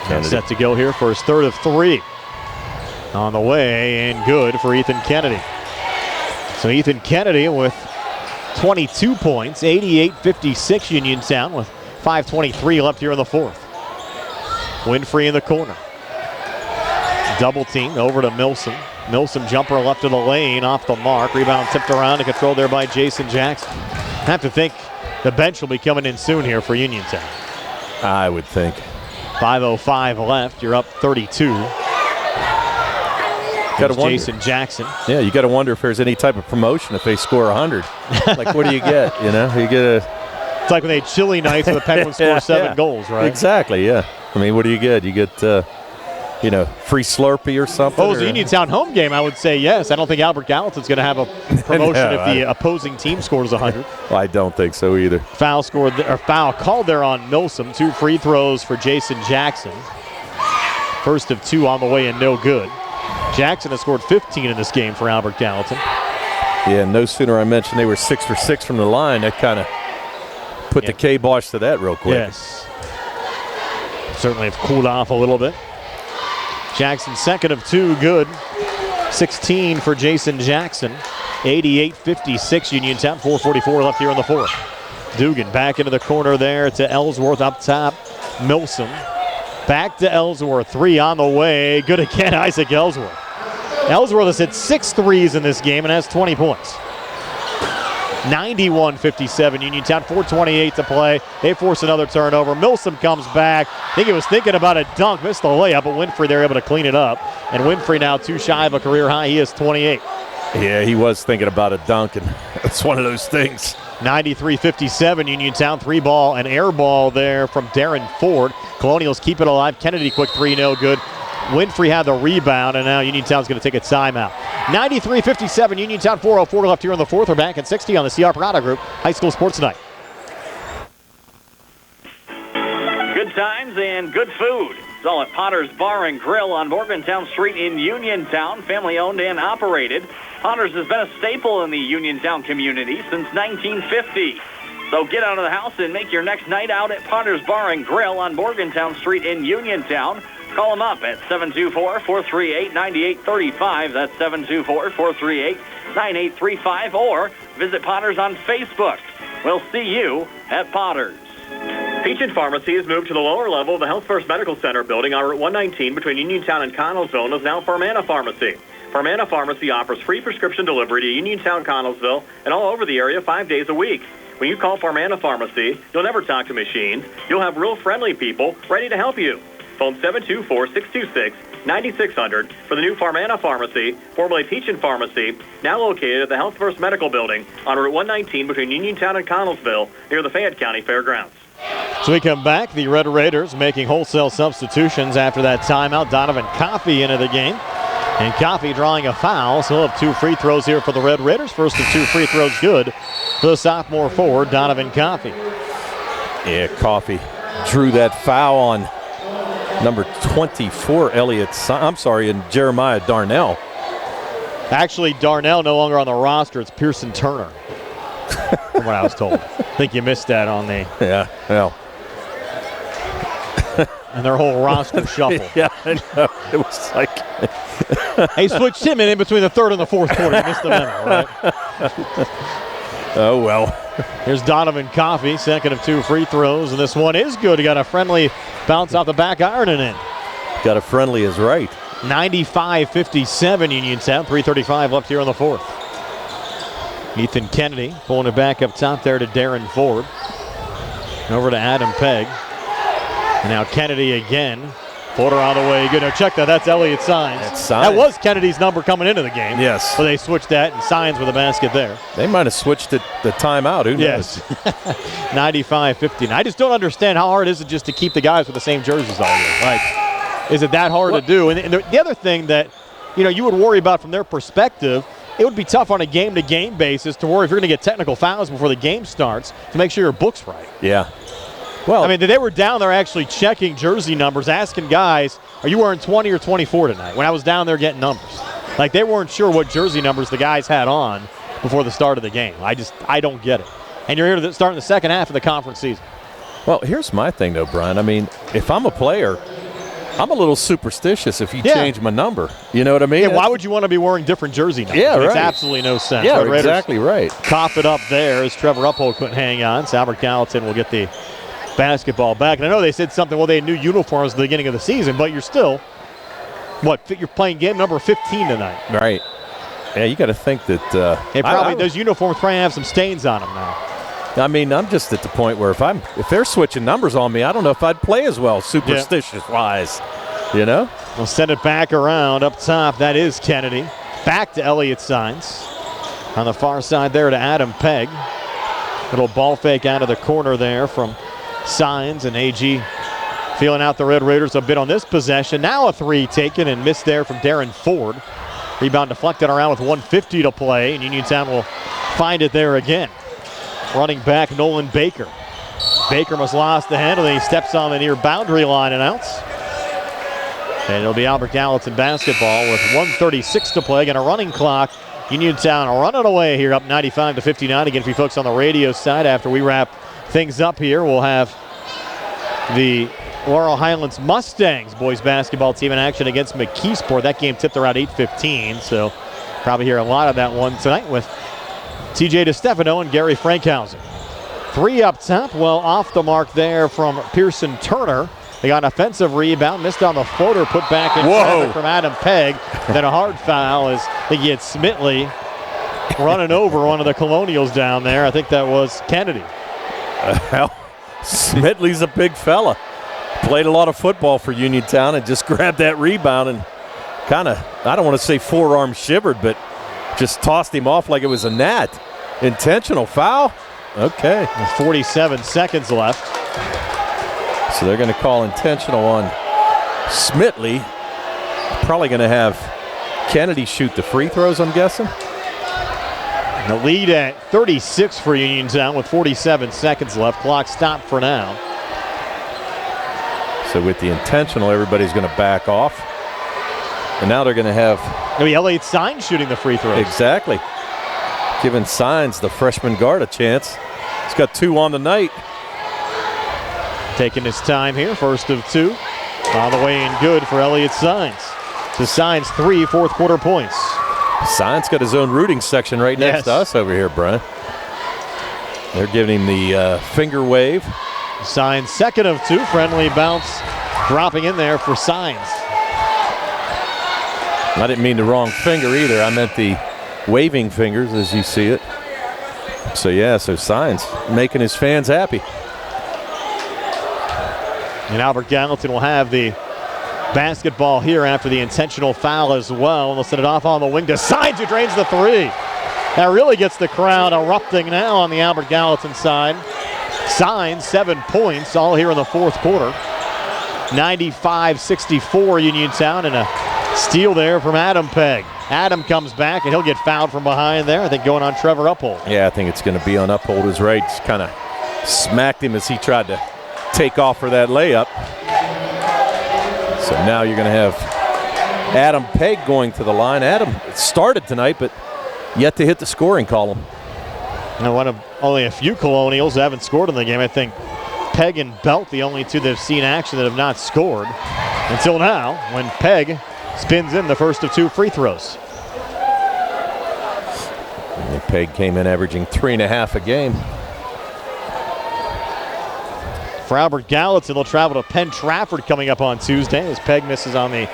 [SPEAKER 1] Kennedy set to go here for his third of 3. On the way and good for Ethan Kennedy. So Ethan Kennedy with 22 points, 88-56 Uniontown with 5:23 left here in the fourth. Winfrey in the corner. Double team over to Milsom. Milsom jumper left of the lane, off the mark. Rebound tipped around and controlled there by Jason Jackson. Have to think the bench will be coming in soon here for Uniontown.
[SPEAKER 5] I would think.
[SPEAKER 1] 5:05 left. You're up 32. Jason Jackson.
[SPEAKER 5] Yeah, you got to wonder if there's any type of promotion if they score 100. Like, what do you get? You know, you get a.
[SPEAKER 1] It's like when they had chilly nights where the Penguins score 7 goals, right?
[SPEAKER 5] Exactly. Yeah. I mean, what do you get? You get, free Slurpee or something.
[SPEAKER 1] Oh, it was a Uniontown home game. I would say yes. I don't think Albert Gallatin's going to have a promotion if the opposing team scores 100.
[SPEAKER 5] Well, I don't think so either.
[SPEAKER 1] Foul called there on Milsom. 2 free throws for Jason Jackson. First of 2 on the way and no good. Jackson has scored 15 in this game for Albert Gallatin.
[SPEAKER 5] Yeah, no sooner I mentioned they were 6 for 6 from the line, that kind of put the kibosh to that real quick.
[SPEAKER 1] Yes. Certainly have cooled off a little bit. Jackson second of 2, good. 16 for Jason Jackson. 88-56 Uniontown. 4:44 left here in the fourth. Dugan back into the corner there to Ellsworth up top. Milsom. Back to Ellsworth. 3 on the way. Good again, Isaac Ellsworth. Ellsworth has hit 6 threes in this game and has 20 points. 91-57 Uniontown. 4:28 to play. They force another turnover. Milsom comes back. I think he was thinking about a dunk. Missed the layup, but Winfrey, they're able to clean it up. And Winfrey now 2 shy of a career high. He is 28.
[SPEAKER 5] Yeah, he was thinking about a dunk, and it's one of those things.
[SPEAKER 1] 93-57 Uniontown. 3-ball and air ball there from Darren Ford. Colonials keep it alive. Kennedy quick 3, no good. Winfrey had the rebound, and now Uniontown's going to take a timeout. 93-57 Uniontown. 4:04 left here in the fourth. We're back at 60 on the CR Parada Group High School Sports Night.
[SPEAKER 2] Good times and good food. It's all at Potter's Bar and Grill on Morgantown Street in Uniontown. Family owned and operated. Potter's has been a staple in the Uniontown community since 1950. So get out of the house and make your next night out at Potter's Bar and Grill on Morgantown Street in Uniontown. Call them up at 724-438-9835. That's 724-438-9835. Or visit Potter's on Facebook. We'll see you at Potter's.
[SPEAKER 17] Peach Pharmacy has moved to the lower level of the Health First Medical Center building on Route 119 between Uniontown and Connellsville and is now Farmana Pharmacy. Farmana Pharmacy offers free prescription delivery to Uniontown, Connellsville, and all over the area 5 days a week. When you call Farmana Pharmacy, you'll never talk to machines. You'll have real friendly people ready to help you. Phone 724-626-9600 for the new Farmana Pharmacy, formerly Peach Pharmacy, now located at the Health First Medical Building on Route 119 between Uniontown and Connellsville near the Fayette County Fairgrounds.
[SPEAKER 1] So we come back. The Red Raiders making wholesale substitutions after that timeout. Donovan Coffey into the game. And Coffey drawing a foul, so he'll have 2 free throws here for the Red Raiders. First of 2 free throws good for the sophomore forward, Donovan Coffey.
[SPEAKER 5] Yeah, Coffey drew that foul on number 24, and Jeremiah Darnell.
[SPEAKER 1] Actually, Darnell no longer on the roster. It's Pearson Turner, from what I was told. I think you missed that on the...
[SPEAKER 5] Yeah, well.
[SPEAKER 1] and their whole roster shuffle.
[SPEAKER 5] Yeah, I know. It was like
[SPEAKER 1] they switched him in between the third and the fourth quarter. You missed the memo, right?
[SPEAKER 5] Oh, well.
[SPEAKER 1] Here's Donovan Coffey, second of 2 free throws, and this one is good. He got a friendly bounce off the back iron and in.
[SPEAKER 5] Got a friendly is right.
[SPEAKER 1] 95-57 Uniontown, 3:35 left here in the fourth. Ethan Kennedy pulling it back up top there to Darren Ford. Over to Adam Pegg. And now Kennedy again. Floater on the way. Good. Now check that. That's Elliott Sines. That was Kennedy's number coming into the game.
[SPEAKER 5] Yes.
[SPEAKER 1] So they switched that, and Sines with a basket there.
[SPEAKER 5] They might have switched it the timeout. Who knows?
[SPEAKER 1] Yes. 95-59. I just don't understand how hard is it just to keep the guys with the same jerseys all year. Like, is it that hard to do? And the other thing that, you would worry about from their perspective, it would be tough on a game-to-game basis to worry if you're going to get technical fouls before the game starts to make sure your book's right.
[SPEAKER 5] Yeah. Well,
[SPEAKER 1] I mean, they were down there actually checking jersey numbers, asking guys, are you wearing 20 or 24 tonight? When I was down there getting numbers. Like, they weren't sure what jersey numbers the guys had on before the start of the game. I don't get it. And you're here to start in the second half of the conference season.
[SPEAKER 5] Well, here's my thing, though, Brian. I mean, if I'm a player, I'm a little superstitious if you change my number. You know what I mean?
[SPEAKER 1] Yeah, why would you want to be wearing different jersey numbers?
[SPEAKER 5] Yeah,
[SPEAKER 1] It makes
[SPEAKER 5] right.
[SPEAKER 1] absolutely no sense.
[SPEAKER 5] Yeah,
[SPEAKER 1] Raiders
[SPEAKER 5] exactly right.
[SPEAKER 1] cough it up there as Trevor Uphold couldn't hang on. So Albert Gallatin will get the basketball back. And I know they said something, well, they had new uniforms at the beginning of the season, but you're still, you're playing game number 15 tonight.
[SPEAKER 5] Right. Yeah, you got to think that.
[SPEAKER 1] Those uniforms probably have some stains on them now.
[SPEAKER 5] I mean, I'm just at the point where if they're switching numbers on me, I don't know if I'd play as well, superstitious-wise. You know?
[SPEAKER 1] We'll send it back around up top. That is Kennedy. Back to Elliott Sines. On the far side there to Adam Pegg. Little ball fake out of the corner there from Sines, and AG feeling out the Red Raiders a bit on this possession. Now a three taken and missed there from Darren Ford. Rebound deflected around with 1:50 to play, and Uniontown will find it there again. Running back Nolan Baker. Baker must lost the handle, and he steps on the near boundary line and outs. And it'll be Albert Gallatin basketball with 1:36 to play and a running clock. Uniontown running away here, up 95-59. Again, for you folks on the radio side, after we wrap things up here, we'll have the Laurel Highlands Mustangs boys basketball team in action against McKeesport. That game tipped around 8:15, so probably hear a lot of that one tonight with TJ DeStefano and Gary Frankhausen. Three up top, well off the mark there from Pearson Turner. They got an offensive rebound, missed on the floater, put back in traffic from Adam Pegg. Then a hard foul as they get Smitley running over one of the Colonials down there. I think that was Kennedy.
[SPEAKER 5] Well, Smitley's a big fella. Played a lot of football for Uniontown and just grabbed that rebound and kind of, I don't want to say forearm shivered, but just tossed him off like it was a gnat. Intentional foul? Okay.
[SPEAKER 1] 47 seconds left.
[SPEAKER 5] So they're going to call intentional on Smitley. Probably going to have Kennedy shoot the free throws, I'm guessing.
[SPEAKER 1] The lead at 36 for Uniontown with 47 seconds left. Clock stopped for now.
[SPEAKER 5] So with the intentional, everybody's going to back off. And now they're going to have...
[SPEAKER 1] It'll be Elliott Sines shooting the free throws.
[SPEAKER 5] Exactly. Giving Sines, the freshman guard, a chance. He's got 2 on the night.
[SPEAKER 1] Taking his time here, first of 2. All the way in good for Elliott Sines. So Sines 3 fourth quarter points.
[SPEAKER 5] Sines got his own rooting section right next to us over here, Brian. They're giving him the finger wave.
[SPEAKER 1] Sines second of 2, friendly bounce dropping in there for Sines.
[SPEAKER 5] I didn't mean the wrong finger either. I meant the waving fingers as you see it. So yeah, so Sines making his fans happy.
[SPEAKER 1] And Albert Gallatin will have the basketball here after the intentional foul as well. And they'll set it off on the wing to Sines, who drains the 3. That really gets the crowd erupting now on the Albert Gallatin side. Sines, 7 points, all here in the fourth quarter. 95-64 Uniontown, and a steal there from Adam Pegg. Adam comes back, and he'll get fouled from behind there. I think going on Trevor Uphold.
[SPEAKER 5] Yeah, I think it's going to be on Uphold. Is right. Just kind of smacked him as he tried to take off for that layup. So now you're going to have Adam Pegg going to the line. Adam started tonight, but yet to hit the scoring column.
[SPEAKER 1] And one of only a few Colonials that haven't scored in the game. I think Pegg and Belt, the only two that have seen action that have not scored until now, when Pegg spins in the first of 2 free throws.
[SPEAKER 18] And Pegg came in averaging 3.5 a game.
[SPEAKER 1] For Albert Gallatin, they'll travel to Penn Trafford coming up on Tuesday as Pegg misses on the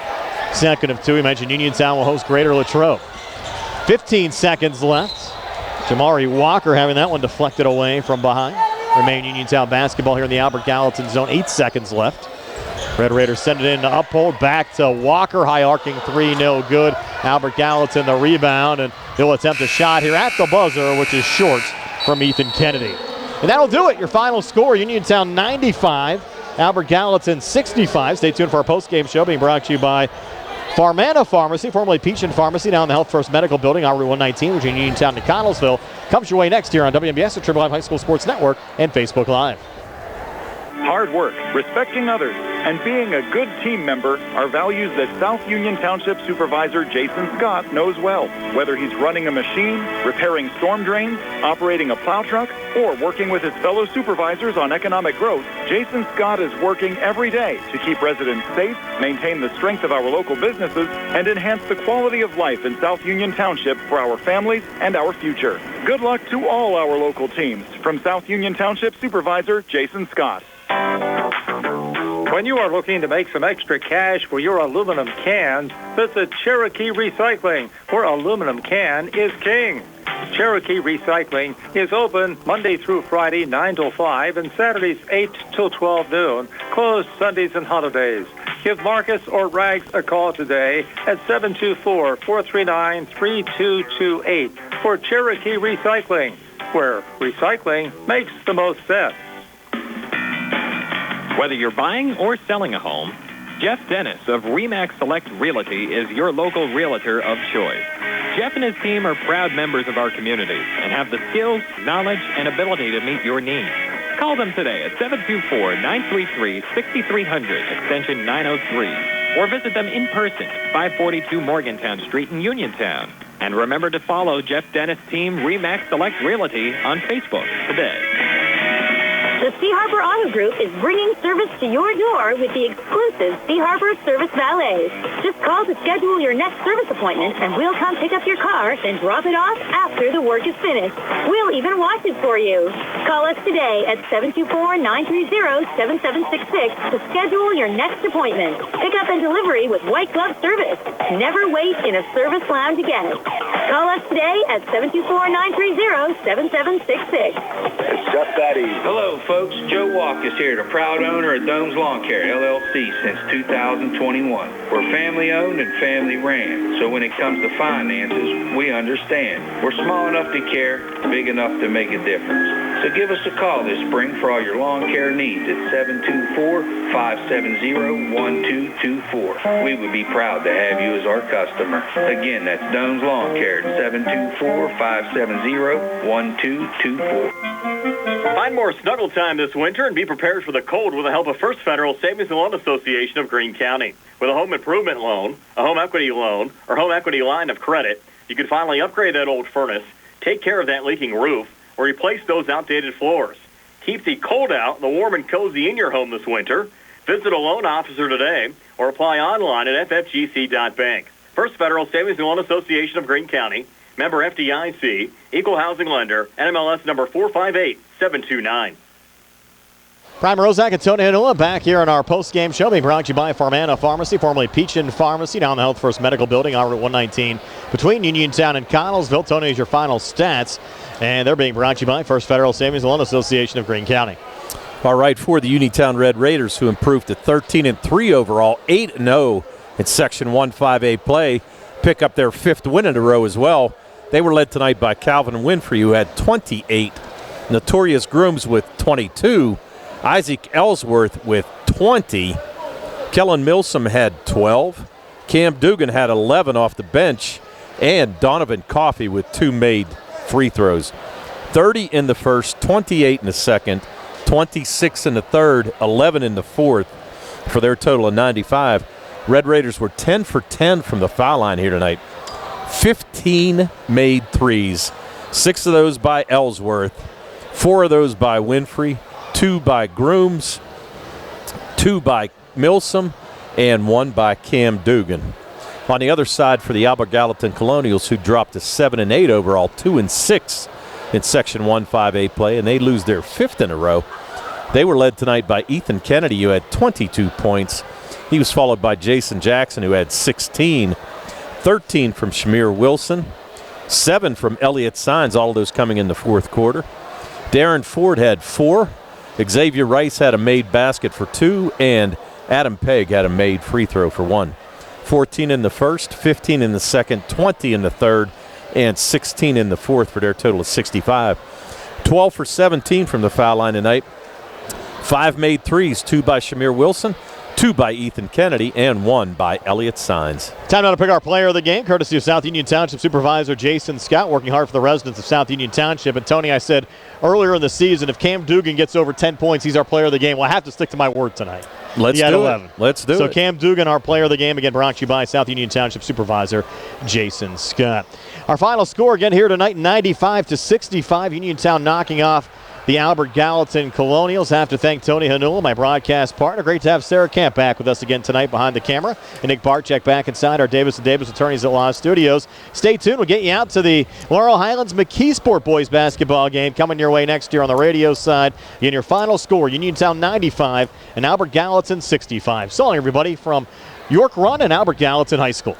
[SPEAKER 1] second of 2. We mentioned Uniontown will host Greater Latrobe. 15 seconds left. Jamari Walker having that one deflected away from behind. Remain Uniontown basketball here in the Albert Gallatin zone. 8 seconds left. Red Raiders send it in to Uphold. Back to Walker. High arcing 3, no good. Albert Gallatin the rebound, and he'll attempt a shot here at the buzzer, which is short from Ethan Kennedy. And that'll do it. Your final score, Uniontown 95, Albert Gallatin 65. Stay tuned for our post-game show being brought to you by Farmana Pharmacy, formerly Peach and Pharmacy, now in the Health First Medical Building, Route 119, between Uniontown and Connellsville. Comes your way next here on WMBS, the Triple Live High School Sports Network, and Facebook Live.
[SPEAKER 3] Hard work, respecting others, and being a good team member are values that South Union Township Supervisor Jason Scott knows well. Whether he's running a machine, repairing storm drains, operating a plow truck, or working with his fellow supervisors on economic growth, Jason Scott is working every day to keep residents safe, maintain the strength of our local businesses, and enhance the quality of life in South Union Township for our families and our future. Good luck to all our local teams. From South Union Township Supervisor Jason Scott.
[SPEAKER 8] When you are looking to make some extra cash for your aluminum cans, visit Cherokee Recycling, where aluminum can is king. Cherokee Recycling is open Monday through Friday, 9 till 5, and Saturdays, 8 till 12 noon, closed Sundays and holidays. Give Marcus or Rags a call today at 724-439-3228 for Cherokee Recycling, where recycling makes the most sense.
[SPEAKER 19] Whether you're buying or selling a home, Jeff Dennis of RE/MAX Select Realty is your local realtor of choice. Jeff and his team are proud members of our community and have the skills, knowledge, and ability to meet your needs. Call them today at 724-933-6300, extension 903, or visit them in person at 542 Morgantown Street in Uniontown. And remember to follow Jeff Dennis' team RE/MAX Select Realty on Facebook today.
[SPEAKER 6] The Sea Harbor Auto Group is bringing service to your door with the exclusive Sea Harbor Service Valets. Just call to schedule your next service appointment, and we'll come pick up your car and drop it off after the work is finished. We'll even wash it for you. Call us today at 724-930-7766 to schedule your next appointment. Pickup and delivery with white glove service. Never wait in a service lounge again. Call us today at 724-930-7766.
[SPEAKER 16] It's just that easy.
[SPEAKER 11] Hello, folks. Joe Walk is here, the proud owner of Dome's Lawn Care, LLC, since 2021. We're family-owned and family-ran, so when it comes to finances, we understand. We're small enough to care, big enough to make a difference. So give us a call this spring for all your lawn care needs at 724-570-1224. We would be proud to have you as our customer. Again, that's Dome's Lawn Care at 724-570-1224.
[SPEAKER 17] Find more snuggle time this winter and be prepared for the cold with the help of First Federal Savings and Loan Association of Greene County. With a home improvement loan, a home equity loan, or home equity line of credit, you can finally upgrade that old furnace, take care of that leaking roof, or replace those outdated floors. Keep the cold out and the warm and cozy in your home this winter. Visit a loan officer today or apply online at ffgc.bank. First Federal Savings and Loan Association of Greene County, member FDIC, equal housing lender, NMLS number 458729.
[SPEAKER 1] Brian Mroziak and Tony Hanula back here on our post-game show being brought to you by Farmana Pharmacy, formerly Peach and Pharmacy, now in the Health First Medical Building on Route 119 between Uniontown and Connellsville. Tony, is your final stats, and they're being brought to you by First Federal Savings and Loan Association of Greene County.
[SPEAKER 18] All right, for the Uniontown Red Raiders, who improved to 13-3 overall, 8-0 in Section 1-5A play, pick up their 5th win in a row as well. They were led tonight by Calvin Winfrey, who had 28. Notorious Grooms with 22. Isaac Ellsworth with 20. Kellen Milsom had 12. Cam Dugan had 11 off the bench. And Donovan Coffey with 2 made free throws. 30 in the first, 28 in the second, 26 in the third, 11 in the fourth for their total of 95. Red Raiders were 10 for 10 from the foul line here tonight. 15 made threes. 6 of those by Ellsworth. 4 of those by Winfrey. 2 2 by Grooms, 2 by Milsom, and 1 by Cam Dugan. On the other side for the Albert Gallatin Colonials, who dropped to 7-8 overall, 2-6 in Section 1-5A play, and they lose their 5th in a row. They were led tonight by Ethan Kennedy, who had 22 points. He was followed by Jason Jackson, who had 16, 13 from Shamir Wilson, 7 from Elliott Sines, all of those coming in the fourth quarter. Darren Ford had 4. Xavier Rice had a made basket for 2, and Adam Pegg had a made free throw for 1. 14 in the first, 15 in the second, 20 in the third, and 16 in the fourth for their total of 65. 12 for 17 from the foul line tonight. 5 made threes, 2 by Shamir Wilson, 2 by Ethan Kennedy, and 1 by Elliott Sines.
[SPEAKER 1] Time now to pick our player of the game, courtesy of South Union Township Supervisor Jason Scott, working hard for the residents of South Union Township. And Tony, I said earlier in the season, if Cam Dugan gets over 10 points, he's our player of the game. Well, I have to stick to my word tonight.
[SPEAKER 18] Let's do 11. Let's do it.
[SPEAKER 1] So Cam Dugan, our player of the game, again brought to you by South Union Township Supervisor Jason Scott. Our final score again here tonight, 95-65. Uniontown knocking off the Albert Gallatin Colonials. Have to thank Tony Hanula, my broadcast partner. Great to have Sarah Camp back with us again tonight behind the camera. And Nick Barcheck back inside our Davis & Davis Attorneys at Law Studios. Stay tuned. We'll get you out to the Laurel Highlands McKeesport boys basketball game coming your way next year on the radio side. In your final score, Uniontown 95 and Albert Gallatin 65. So long, everybody, from York Run and Albert Gallatin High School.